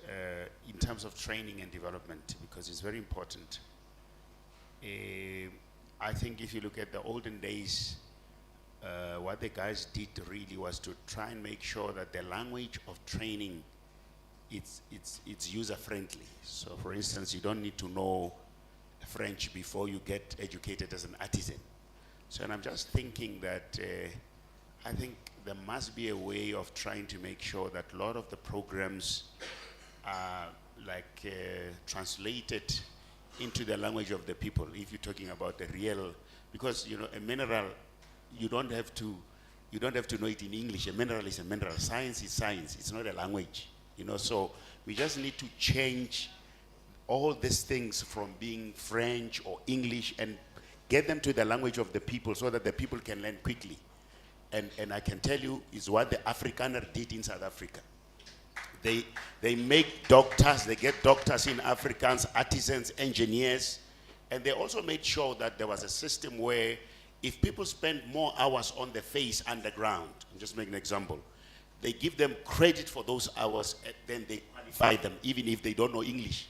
in terms of training and development, because it's very important. I think if you look at the olden days, what the guys did really was to try and make sure that the language of training, it's user-friendly. So for instance, you don't need to know French before you get educated as an artisan. So and I'm just thinking that I think there must be a way of trying to make sure that a lot of the programs are translated into the language of the people. If you're talking about the real, because you know a mineral, you don't have to know it in English. A mineral is a mineral. Science is science. It's not a language. You know, so we just need to change all these things from being French or English and get them to the language of the people so that the people can learn quickly. And I can tell you, is what the Afrikaner did in South Africa. They make doctors, they get doctors in Afrikaans, artisans, engineers, and they also made sure that there was a system where if people spend more hours on the face underground, I'll just make an example, they give them credit for those hours, and then they qualify them, even if they don't know English.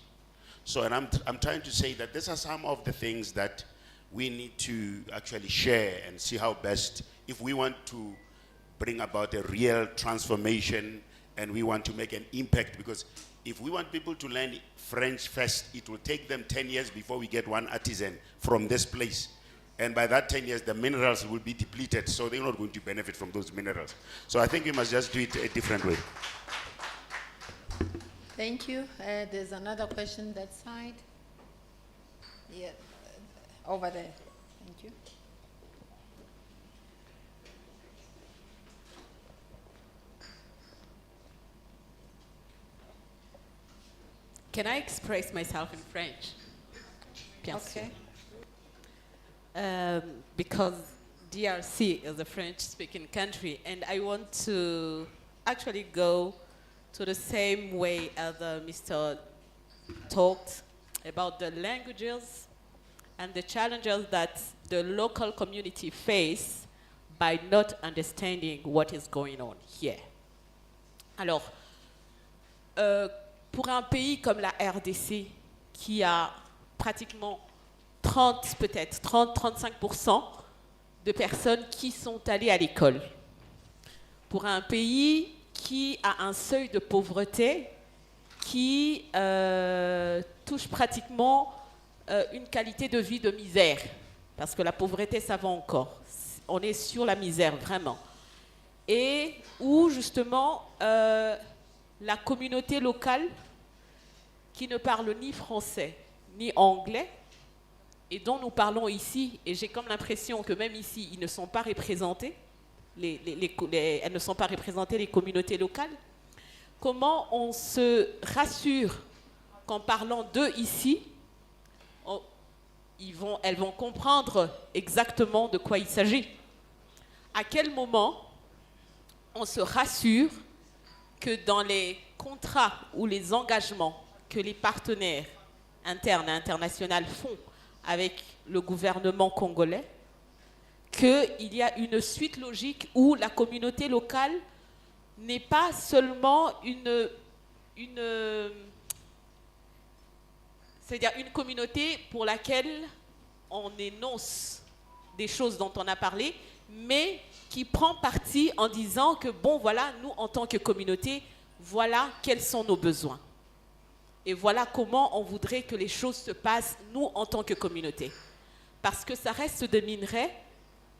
So, and I'm trying to say that these are some of the things that we need to actually share and see how best, if we want to bring about a real transformation and we want to make an impact, because if we want people to learn French first, it will take them 10 years before we get one artisan from this place. And by that 10 years, the minerals will be depleted, so they're not going to benefit from those minerals. So I think we must just do it a different way. Thank you. There's another question that side. Yeah, over there. Thank you. Can I express myself in French? Bien sûr. Because DRC is a French-speaking country, and I want to actually go to the same way as Mr. talked about the languages and the challenges that the local community face by not understanding what is going on here. Alors, pour un pays comme la RDC, qui a pratiquement 30-35% de personnes qui sont allées à l'école, pour un pays qui a un seuil de pauvreté qui touche pratiquement une qualité de vie de misère, parce que la pauvreté, ça va encore. On est sur la misère, vraiment. Et où, justement, la communauté locale, qui ne parle ni français, ni anglais, et dont nous parlons ici, et j'ai comme l'impression que même ici, ils ne sont pas représentés, elles ne sont pas représentées, les communautés locales. Comment on se rassure qu'en parlant d'eux ici, elles vont comprendre exactement de quoi il s'agit? À quel moment on se rassure que dans les contrats ou les engagements que les partenaires internes et internationaux font avec le gouvernement congolais, qu'il y a une suite logique où la communauté locale n'est pas seulement c'est-à-dire une communauté pour laquelle on énonce des choses dont on a parlé, mais qui prend parti en disant que, bon, voilà, nous, en tant que communauté, voilà quels sont nos besoins. Et voilà comment on voudrait que les choses se passent, nous, en tant que communauté. Parce que ça reste des minerais,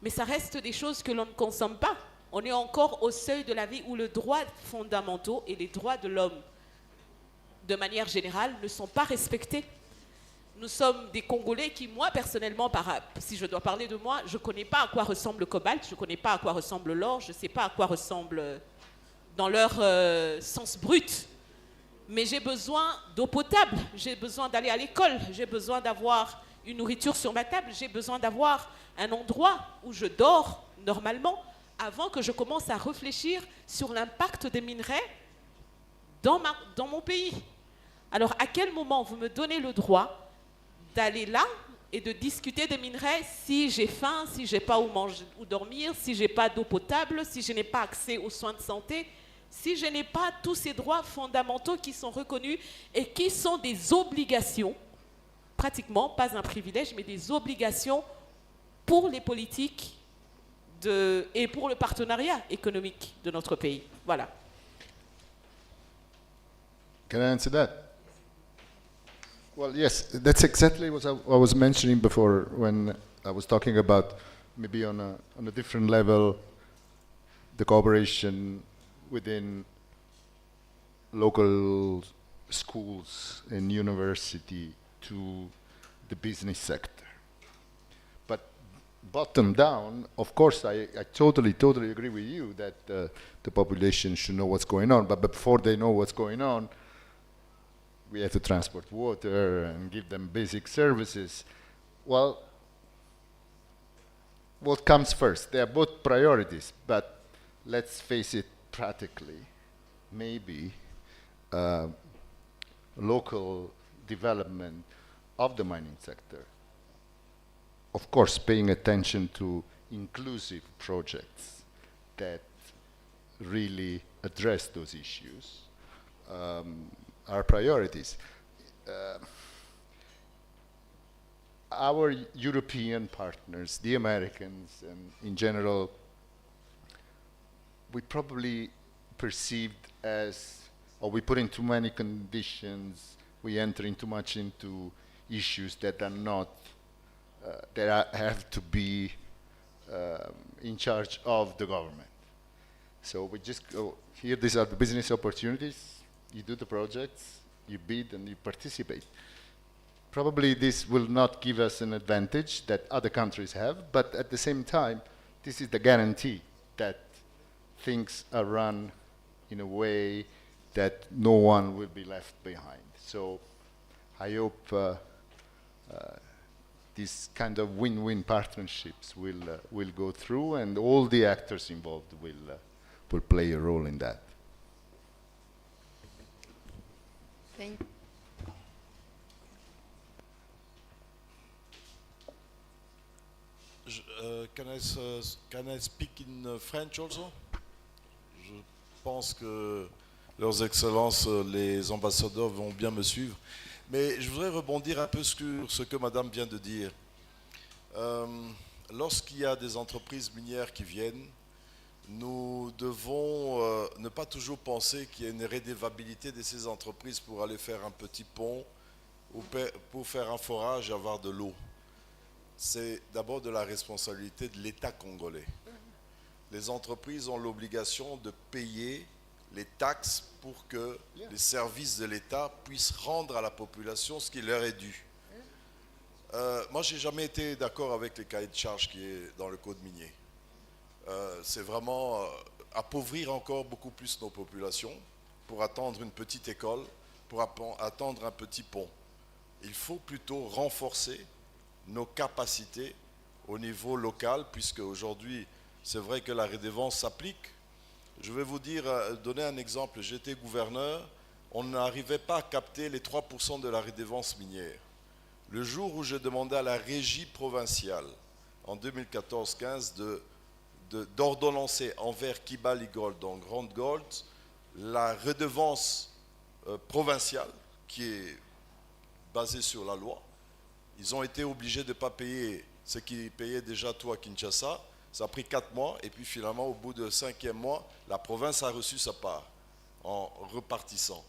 mais ça reste des choses que l'on ne consomme pas. On est encore au seuil de la vie où les droits fondamentaux et les droits de l'homme, de manière générale, ne sont pas respectés. Nous sommes des Congolais qui, moi, personnellement, si je dois parler de moi, je ne connais pas à quoi ressemble le cobalt, je ne connais pas à quoi ressemble l'or, je ne sais pas à quoi ressemble dans leur sens brut. Mais j'ai besoin d'eau potable, j'ai besoin d'aller à l'école, j'ai besoin d'avoir une nourriture sur ma table, j'ai besoin d'avoir un endroit où je dors normalement avant que je commence à réfléchir sur l'impact des minerais dans mon pays. Alors, à quel moment vous me donnez le droit d'aller là et de discuter des minerais si j'ai faim, si j'ai pas où manger ou dormir, si j'ai pas d'eau potable, si je n'ai pas accès aux soins de santé, si je n'ai pas tous ces droits fondamentaux qui sont reconnus et qui sont des obligations, pratiquement pas un privilège, mais des obligations pour les politiques et pour le partenariat économique de notre pays. Voilà. Can I answer that? Well, yes, that's exactly what I was mentioning before when I was talking about maybe on a different level, the cooperation within local schools and university to the business sector. But bottom down, of course, I totally agree with you that the population should know what's going on. But before they know what's going on, we have to transport water and give them basic services. Well, what comes first? They are both priorities, but let's face it practically. Maybe local development of the mining sector. Of course, paying attention to inclusive projects that really address those issues are priorities. Our European partners, the Americans, and in general, we probably perceived as, or we put in too many conditions, we enter in too much into issues that are not, have to be in charge of the government. So we just go, here, these are the business opportunities, you do the projects, you bid and you participate. Probably this will not give us an advantage that other countries have, but at the same time, this is the guarantee that things are run in a way that no one will be left behind. So I hope these kind of win-win partnerships will go through, and all the actors involved will play a role in that. Thank can I speak in French also? Je pense que leurs excellences, les ambassadeurs vont bien me suivre. Mais je voudrais rebondir un peu sur ce que madame vient de dire. Lorsqu'il y a des entreprises minières qui viennent, nous devons ne pas toujours penser qu'il y a une redevabilité de ces entreprises pour aller faire un petit pont ou pour faire un forage et avoir de l'eau. C'est d'abord de la responsabilité de l'État congolais. Les entreprises ont l'obligation de payer les taxes pour que les services de l'État puissent rendre à la population ce qui leur est dû. Moi, je n'ai jamais été d'accord avec les cahiers de charges qui est dans le code minier. C'est vraiment appauvrir encore beaucoup plus nos populations pour attendre une petite école, pour attendre un petit pont. Il faut plutôt renforcer nos capacités au niveau local, puisque aujourd'hui, c'est vrai que la redevance s'applique. Je vais vous dire, donner un exemple. J'étais gouverneur, on n'arrivait pas à capter les 3% de la redevance minière. Le jour où j'ai demandé à la régie provinciale, en 2014-15, d'ordonnancer envers Kibali Gold, donc Grande Gold, la redevance provinciale, qui est basée sur la loi, ils ont été obligés de ne pas payer ce qu'ils payaient déjà tout à Kinshasa. Ça a pris 4 mois et puis finalement au bout du 5e mois, la province a reçu sa part en repartissant.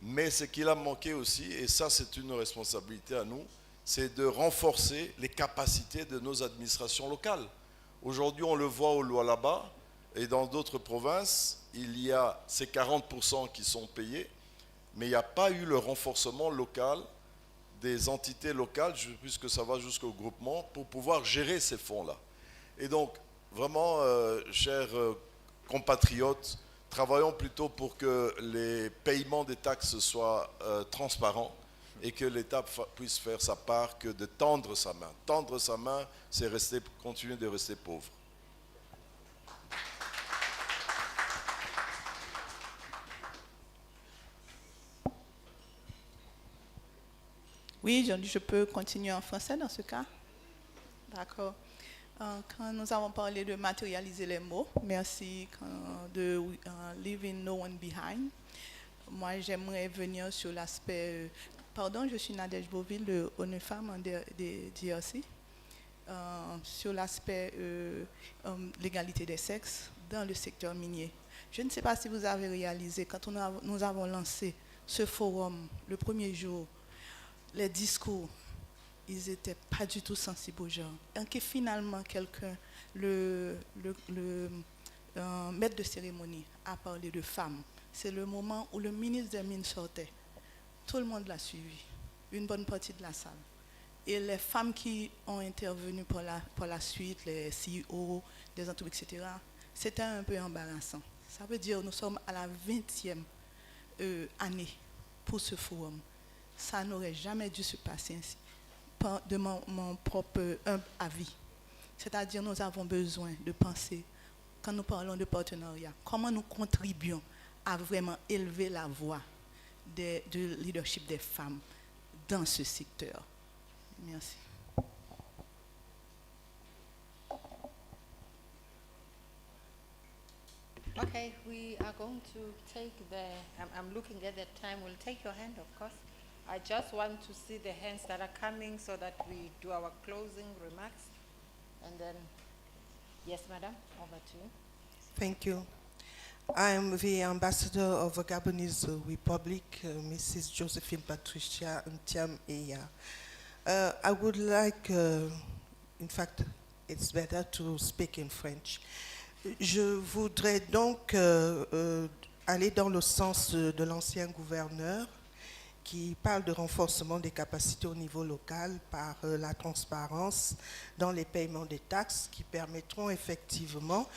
Mais ce qu'il a manqué aussi, et ça c'est une responsabilité à nous, c'est de renforcer les capacités de nos administrations locales. Aujourd'hui on le voit au Lualaba et dans d'autres provinces, il y a ces 40% qui sont payés, mais il n'y a pas eu le renforcement local des entités locales, puisque ça va jusqu'au groupement, pour pouvoir gérer ces fonds-là. Et donc, vraiment, chers compatriotes, travaillons plutôt pour que les paiements des taxes soient transparents et que l'État puisse faire sa part que de tendre sa main. Tendre sa main, c'est continuer de rester pauvre. Oui, je peux continuer en français dans ce cas. D'accord. Quand nous avons parlé de matérialiser les mots, merci de leaving no one behind. Moi, j'aimerais venir sur l'aspect. Pardon, je suis Nadège Beauville de ONU Femmes en DRC. Sur l'aspect l'égalité des sexes dans le secteur minier. Je ne sais pas si vous avez réalisé, quand nous avons lancé ce forum le premier jour, les discours, ils n'étaient pas du tout sensibles aux gens. Et que finalement, quelqu'un, le maître de cérémonie, a parlé de femmes. C'est le moment où le ministre des Mines sortait. Tout le monde l'a suivi, une bonne partie de la salle. Et les femmes qui ont intervenu pour la suite, les CEO des entreprises, etc., c'était un peu embarrassant. Ça veut dire que nous sommes à la 20e année pour ce forum. Ça n'aurait jamais dû se passer ainsi, de mon propre avis. C'est-à-dire nous avons besoin de penser, quand nous parlons de partenariat, comment nous contribuons à vraiment élever la voix du leadership des femmes dans ce secteur. Merci. Okay, we are going to take I'm looking at the time. We'll take your hand, of course. I just want to see the hands that are coming so that we do our closing remarks. And then, yes, madam, over to you. Thank you. I'm the ambassador of the Gabonese Republic, Mrs. Josephine Patricia Ntiam Eya. I would like, in fact, it's better to speak in French. Je voudrais donc aller dans le sens de l'ancien gouverneur qui parle de renforcement des capacités au niveau local par la transparence dans les paiements des taxes qui permettront effectivement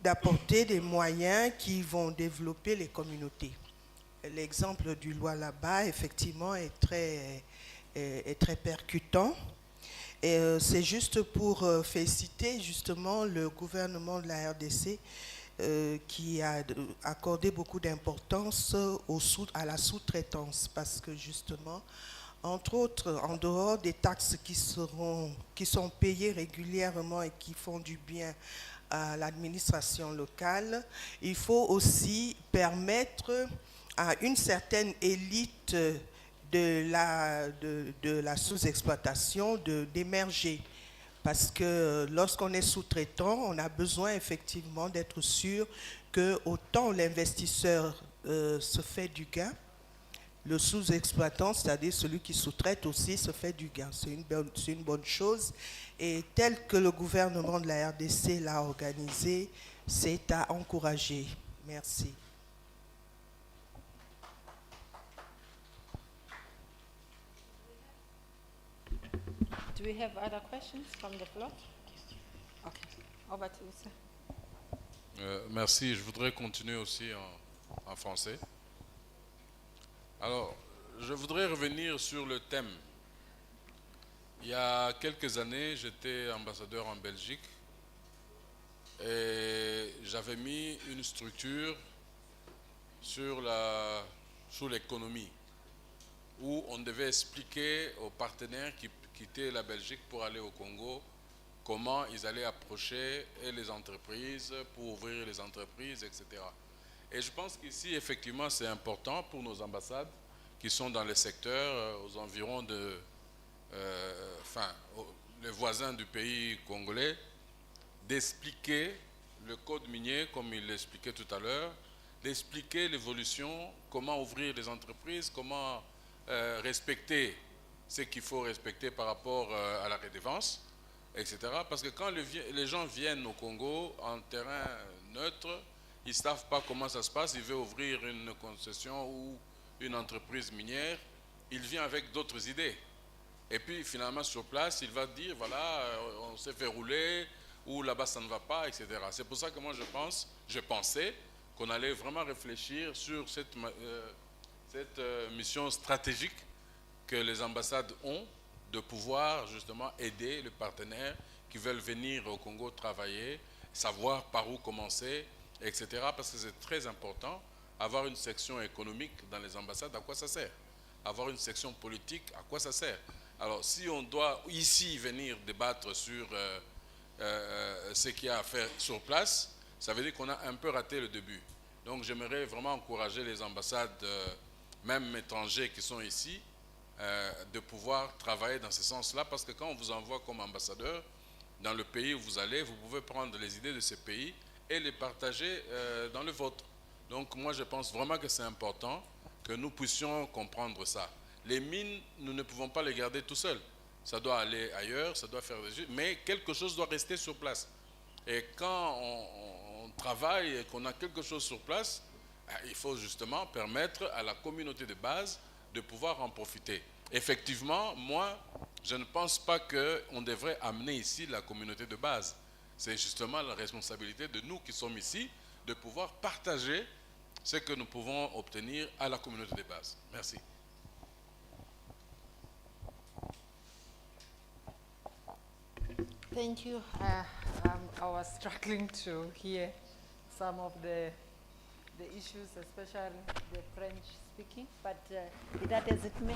d'apporter des moyens qui vont développer les communautés. L'exemple du Lualaba, effectivement, est très percutant. Et c'est juste pour féliciter justement le gouvernement de la RDC qui a accordé beaucoup d'importance à la sous-traitance parce que justement, entre autres, en dehors des taxes qui sont payées régulièrement et qui font du bien à l'administration locale, il faut aussi permettre à une certaine élite de la sous-exploitation d'émerger. Parce que lorsqu'on est sous-traitant, on a besoin effectivement d'être sûr que autant l'investisseur se fait du gain, le sous-exploitant, c'est-à-dire celui qui sous-traite aussi, se fait du gain. C'est une bonne chose. Et tel que le gouvernement de la RDC l'a organisé, c'est à encourager. Merci. Do we have other questions from the floor? Okay, over to you, sir. Merci, je voudrais continuer aussi en français. Alors, je voudrais revenir sur le thème. Il y a quelques années, j'étais ambassadeur en Belgique et j'avais mis une structure sur l'économie où on devait expliquer aux partenaires qui quittaient la Belgique pour aller au Congo comment ils allaient approcher les entreprises pour ouvrir les entreprises, etc. Et je pense qu'ici, effectivement, c'est important pour nos ambassades qui sont dans les secteurs aux environs de, les voisins du pays congolais, d'expliquer le code minier, comme il l'expliquait tout à l'heure, d'expliquer l'évolution, comment ouvrir les entreprises, comment respecter ce qu'il faut respecter par rapport à la redevance, etc. Parce que quand les gens viennent au Congo en terrain neutre, ils ne savent pas comment ça se passe, ils veulent ouvrir une concession ou une entreprise minière, il vient avec d'autres idées. Et puis finalement sur place, il va dire, voilà, on s'est fait rouler, ou là-bas ça ne va pas, etc. C'est pour ça que moi je pensais qu'on allait vraiment réfléchir sur cette mission stratégique que les ambassades ont de pouvoir justement aider les partenaires qui veulent venir au Congo travailler, savoir par où commencer, etc. Parce que c'est très important, avoir une section économique dans les ambassades, à quoi ça sert? avoir une section politique, à quoi ça sert? Alors, si on doit ici venir débattre sur ce qu'il y a à faire sur place, ça veut dire qu'on a un peu raté le début. Donc, j'aimerais vraiment encourager les ambassades, même étrangers qui sont ici, de pouvoir travailler dans ce sens-là, parce que quand on vous envoie comme ambassadeur dans le pays où vous allez, vous pouvez prendre les idées de ce pays et les partager dans le vôtre. Donc moi je pense vraiment que c'est important que nous puissions comprendre ça. Les mines, nous ne pouvons pas les garder tout seuls. Ça doit aller ailleurs, ça doit faire des choses, mais quelque chose doit rester sur place. Et quand on travaille et qu'on a quelque chose sur place, il faut justement permettre à la communauté de base de pouvoir en profiter. Effectivement, moi, je ne pense pas qu'on devrait amener ici la communauté de base. C'est justement la responsabilité de nous qui sommes ici de pouvoir partager ce que nous pouvons obtenir à la communauté de base. Merci. Thank you. I was struggling to hear some of the issues, especially the French speaking, but be that as it may,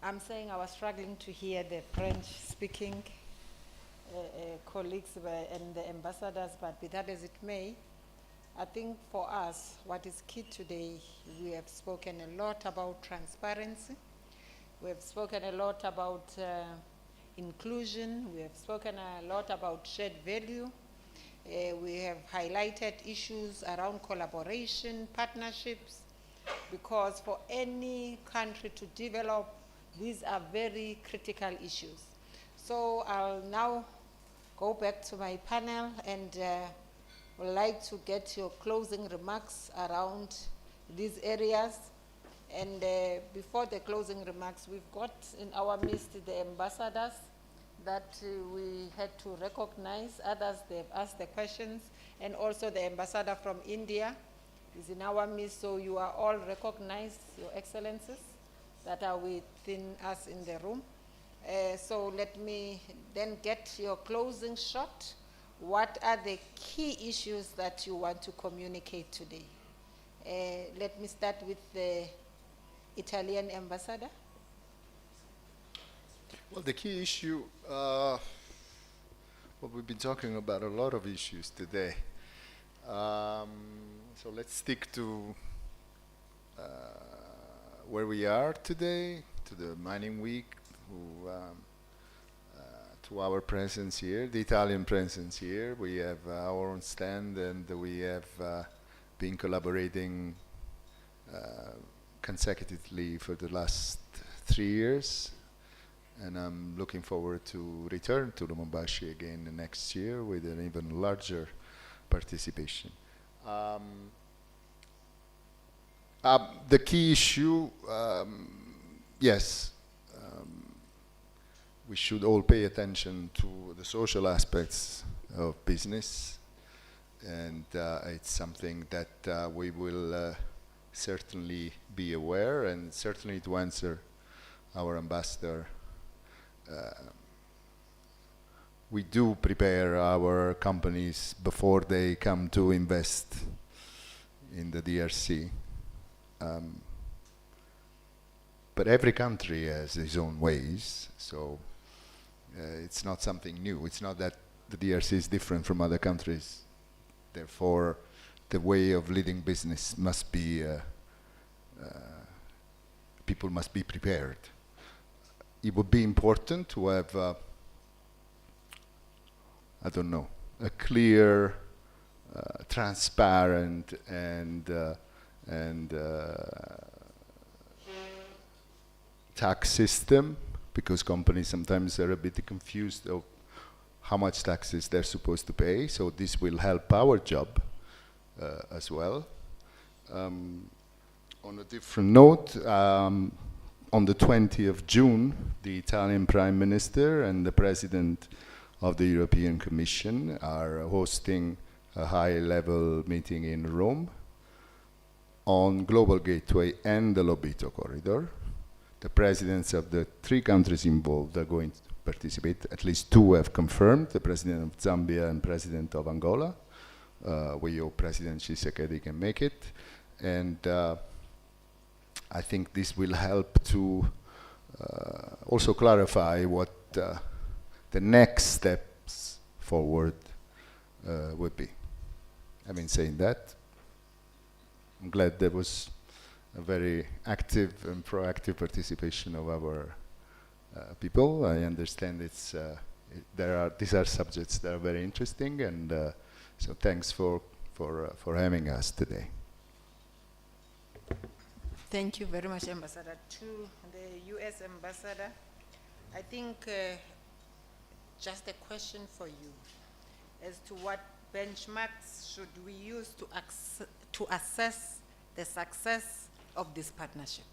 I'm saying I was struggling to hear the French speaking colleagues and the ambassadors, but be that as it may, I think for us, what is key today, we have spoken a lot about transparency. We have spoken a lot about inclusion. We have spoken a lot about shared value. We have highlighted issues around collaboration, partnerships, because for any country to develop, these are very critical issues. So I'll now go back to my panel and would like to get your closing remarks around these areas. And before the closing remarks, we've got in our midst the ambassadors that we had to recognize. Others, they've asked the questions. And also the ambassador from India is in our midst. So you are all recognized, Your Excellencies, that are within us in the room. So let me then get your closing shot. What are the key issues that you want to communicate today? Let me start with the Italian ambassador. Well, the key issue, well, we've been talking about a lot of issues today. So let's stick to where we are today, to the mining week, to our presence here, the Italian presence here. We have our own stand, and we have been collaborating consecutively for the last 3 years. And I'm looking forward to return to Lubumbashi again next year with an even larger participation. The key issue, yes, we should all pay attention to the social aspects of business, and it's something that we will certainly be aware, and certainly to answer our ambassador, we do prepare our companies before they come to invest in the DRC. But every country has its own ways, so it's not something new. It's not that the DRC is different from other countries. Therefore, the way of leading business must be, people must be prepared. It would be important to have, I don't know, a clear, transparent, and tax system, because companies sometimes are a bit confused of how much taxes they're supposed to pay. So this will help our job as well. On a different note, on the 20th of June, the Italian Prime Minister and the President of the European Commission are hosting a high-level meeting in Rome on Global Gateway and the Lobito Corridor. The presidents of the 3 countries involved are going to participate. At least 2 have confirmed, the President of Zambia and President of Angola. we hope President Tshisekedi can make it. And I think this will help to also clarify what the next steps forward would be. Having said that, I'm glad there was a very active and proactive participation of our people. I understand these are subjects that are very interesting, and so thanks for having us today. Thank you very much, Ambassador. To the U.S. Ambassador, I think just a question for you as to what benchmarks should we use to assess the success of this partnership?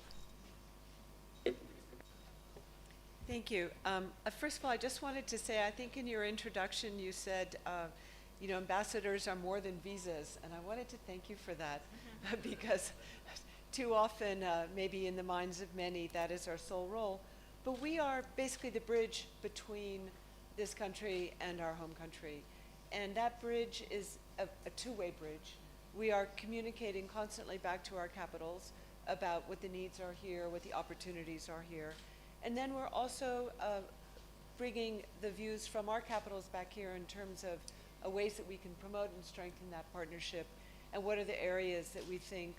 Thank you. First of all, I just wanted to say, I think in your introduction you said, you know, ambassadors are more than visas, and I wanted to thank you for that, because too often, maybe in the minds of many, that is our sole role. But we are basically the bridge between this country and our home country. And that bridge is a two-way bridge. We are communicating constantly back to our capitals about what the needs are here, what the opportunities are here. And then we're also bringing the views from our capitals back here in terms of ways that we can promote and strengthen that partnership, and what are the areas that we think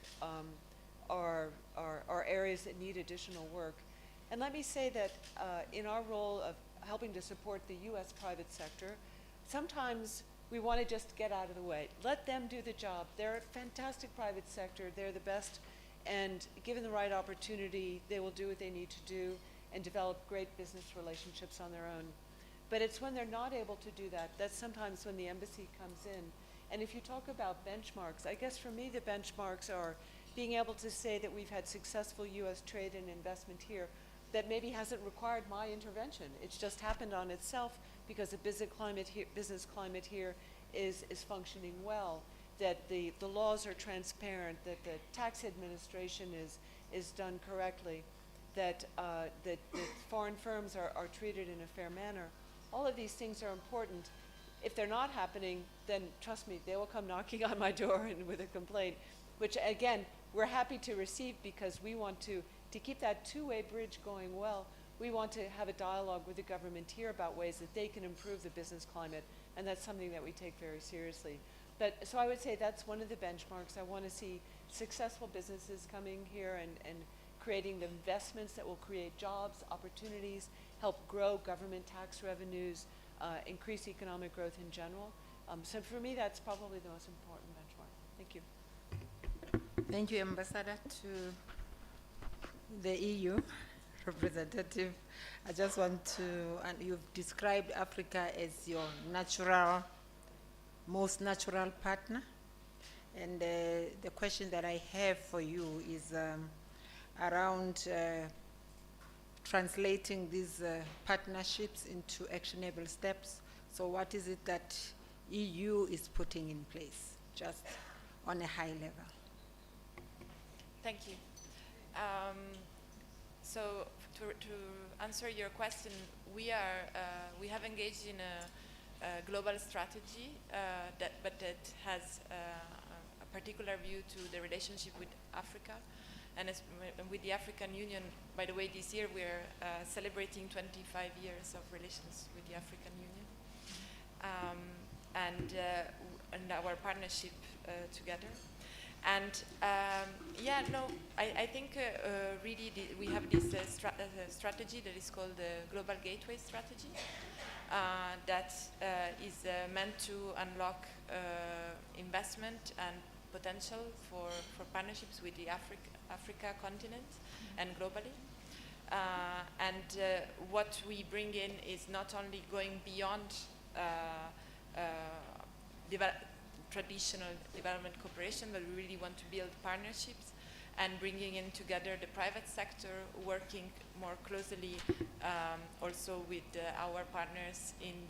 are areas that need additional work. And let me say that in our role of helping to support the U.S. private sector, sometimes we want to just get out of the way. Let them do the job. They're a fantastic private sector. They're the best. And given the right opportunity, they will do what they need to do and develop great business relationships on their own. But it's when they're not able to do that, that's sometimes when the embassy comes in. And if you talk about benchmarks, I guess for me the benchmarks are being able to say that we've had successful U.S. trade and investment here that maybe hasn't required my intervention. It's just happened on itself because the business climate here is functioning well, that the laws are transparent, that the tax administration is done correctly, that foreign firms are treated in a fair manner. All of these things are important. If they're not happening, then trust me, they will come knocking on my door and with a complaint, which again, we're happy to receive because we want to keep that two-way bridge going well. We want to have a dialogue with the government here about ways that they can improve the business climate, and that's something that we take very seriously. So I would say that's one of the benchmarks. I want to see successful businesses coming here and creating the investments that will create jobs, opportunities, help grow government tax revenues, increase economic growth in general. So for me, that's probably the most important benchmark. Thank you. Thank you, Ambassador. To the EU representative, I just want to, and you've described Africa as your most natural partner. And the question that I have for you is around translating these partnerships into actionable steps. So what is it that EU is putting in place, just on a high level? Thank you. So to answer your question, we have engaged in a global strategy but that has a particular view to the relationship with Africa. And with the African Union, by the way, this year we're celebrating 25 years of relations with the African Union, and our partnership together. And I think really we have this strategy that is called the Global Gateway Strategy that is meant to unlock investment and potential for partnerships with the Africa continent and globally. What we bring in is not only going beyond traditional development cooperation, but we really want to build partnerships and bringing in together the private sector, working more closely also with our partners in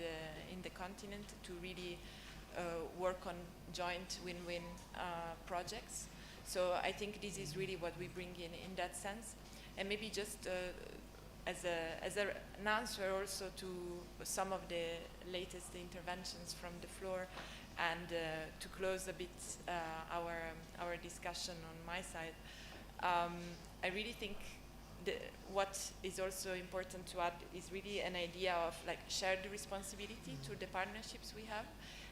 the continent to really work on joint win-win projects. So I think this is really what we bring in that sense. And maybe just an answer also to some of the latest interventions from the floor, and to close a bit our discussion on my side, I really think what is also important to add is really an idea of like shared responsibility to the partnerships we have,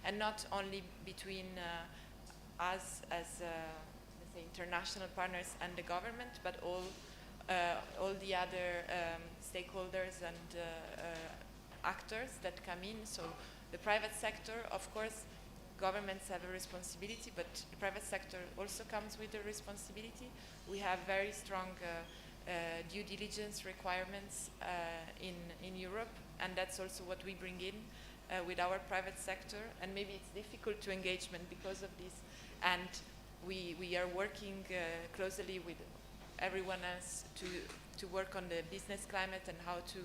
and not only between us as let's say international partners and the government, but all the other stakeholders and actors that come in. So the private sector, of course, governments have a responsibility, but the private sector also comes with a responsibility. We have very strong due diligence requirements in Europe, and that's also what we bring in with our private sector. And maybe it's difficult to engagement because of this, and we are working closely with everyone else to work on the business climate and how to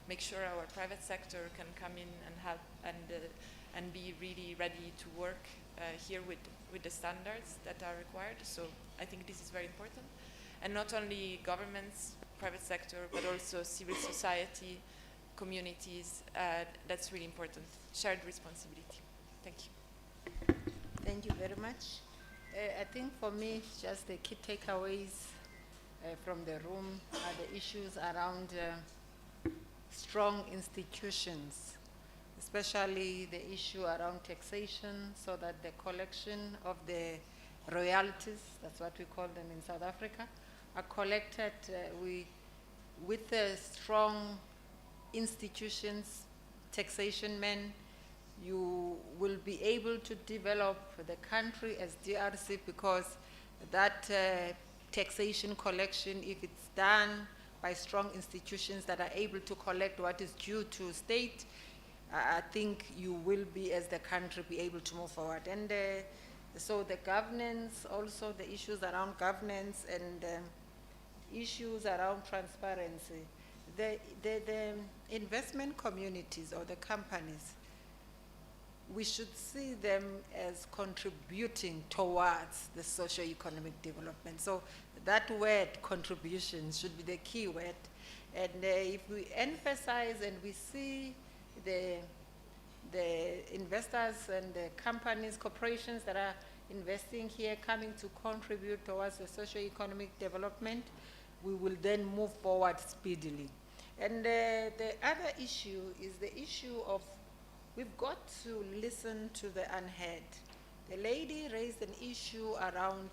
make sure our private sector can come in and help and be really ready to work here with the standards that are required. So I think this is very important. And not only governments, private sector, but also civil society, communities. That's really important. Shared responsibility. Thank you. Thank you very much. I think for me, just the key takeaways from the room are the issues around strong institutions, especially the issue around taxation, so that the collection of the royalties, that's what we call them in South Africa, are collected with strong institutions, taxation men. You will be able to develop the country as DRC, because that taxation collection, if it's done by strong institutions that are able to collect what is due to state, I think you will be, as the country, be able to move forward. And so the governance, also the issues around governance and issues around transparency. The investment communities or the companies, we should see them as contributing towards the socio-economic development. So that word, contribution, should be the key word. And if we emphasize and we see the investors and the companies, corporations that are investing here coming to contribute towards the socio-economic development, we will then move forward speedily. And the other issue is the issue of, we've got to listen to the unheard. The lady raised an issue around,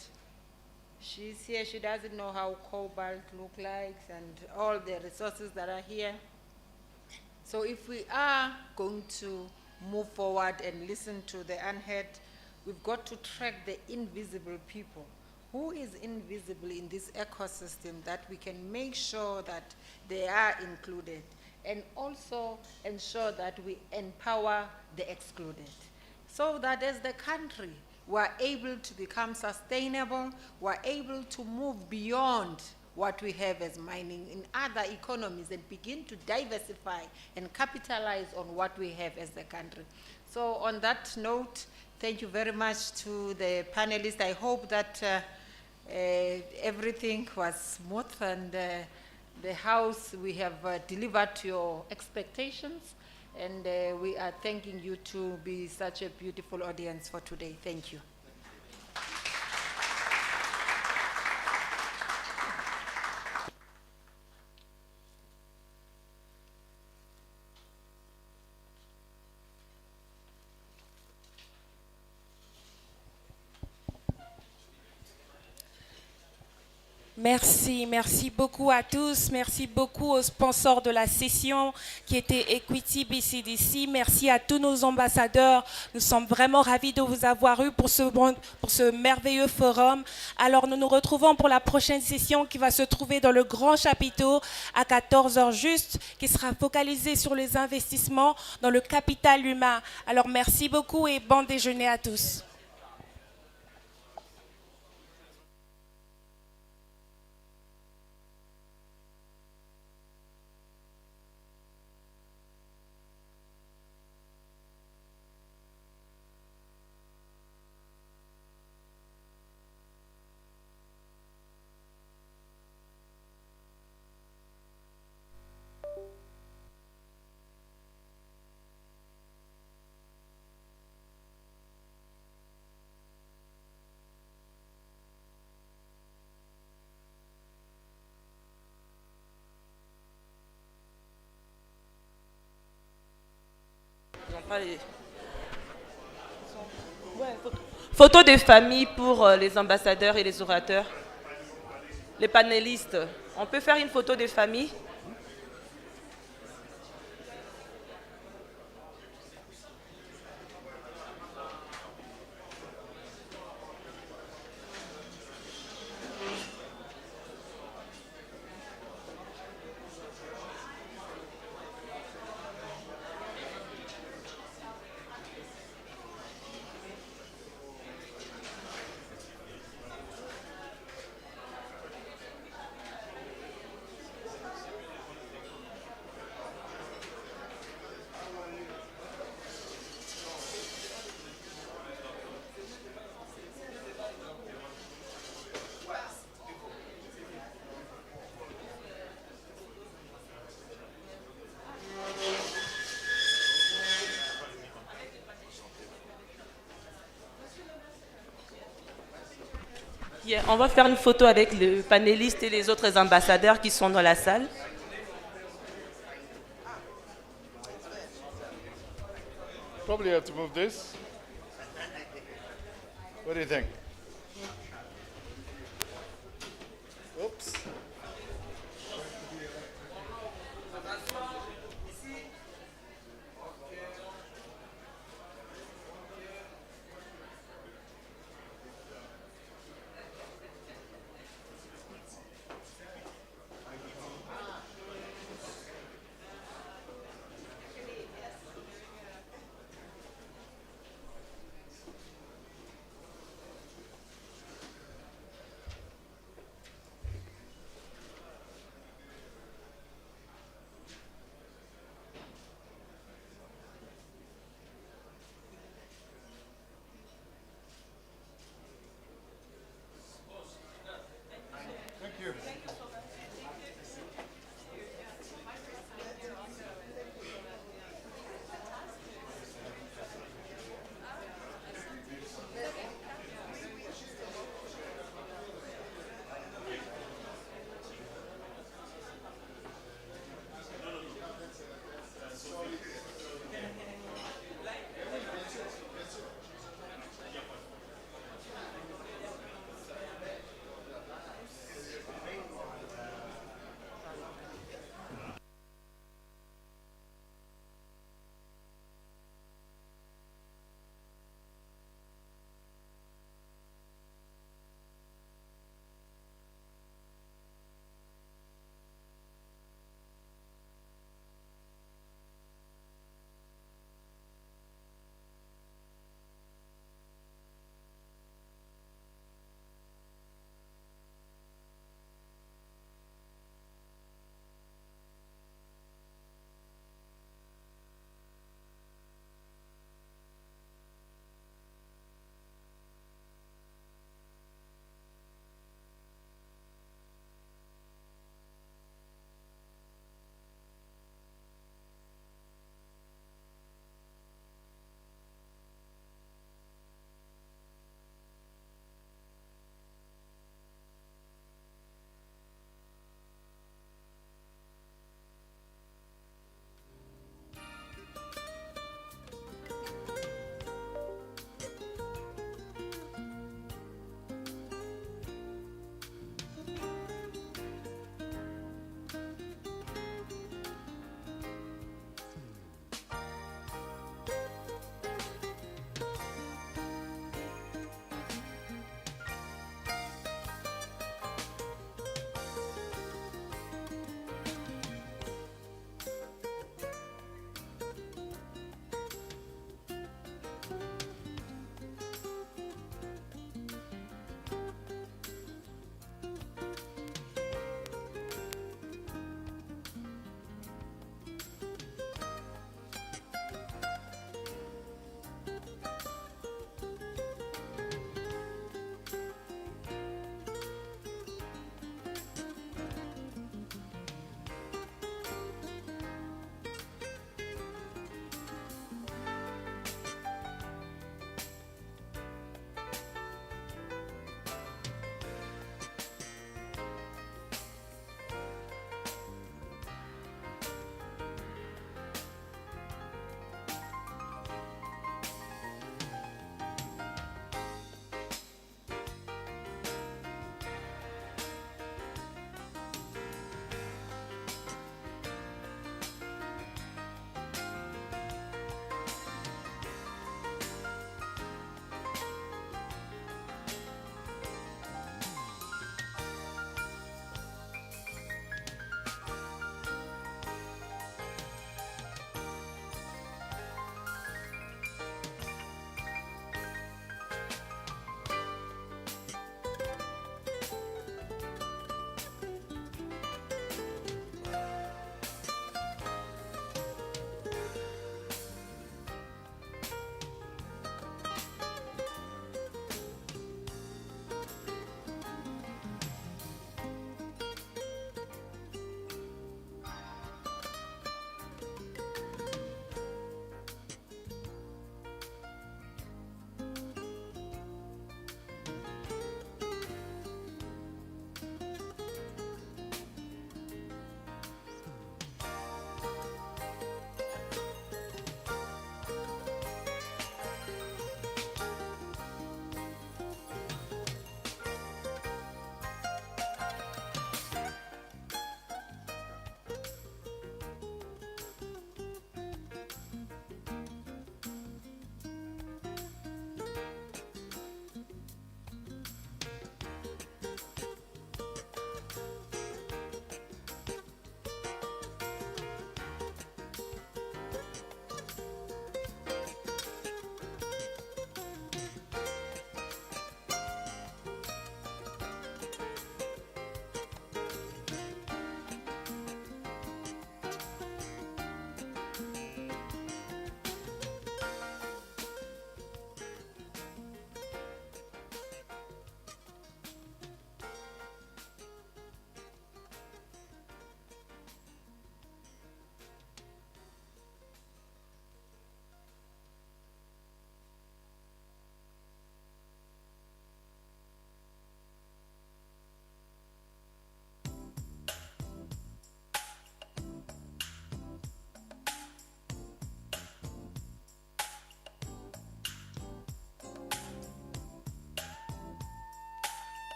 she's here, she doesn't know how cobalt looks like and all the resources that are here. So if we are going to move forward and listen to the unheard, we've got to track the invisible people. Who is invisible in this ecosystem, that we can make sure that they are included, and also ensure that we empower the excluded, so that as the country, we're able to become sustainable, we're able to move beyond what we have as mining in other economies and begin to diversify and capitalize on what we have as the country. So on that note, thank you very much to the panelists. I hope that everything was smooth, and the house, we have delivered to your expectations, and we are thanking you to be such a beautiful audience for today. Thank you. Merci beaucoup à tous. Merci beaucoup aux sponsors de la session qui étaient Equity BCDC. Merci à tous nos ambassadeurs. Nous sommes vraiment ravis de vous avoir eu pour ce merveilleux forum. Alors nous nous retrouvons pour la prochaine session qui va se trouver dans le grand chapiteau à 14 h juste, qui sera focalisée sur les investissements dans le capital humain. Alors merci beaucoup et bon déjeuner à tous. pas les... Ouais, photo de famille pour les ambassadeurs et les orateurs. Les panélistes. On peut faire une photo de famille? Yeah, on va faire une photo avec le panéliste et les autres ambassadeurs qui sont dans la salle. Probably have to move this. What do you think? Oops.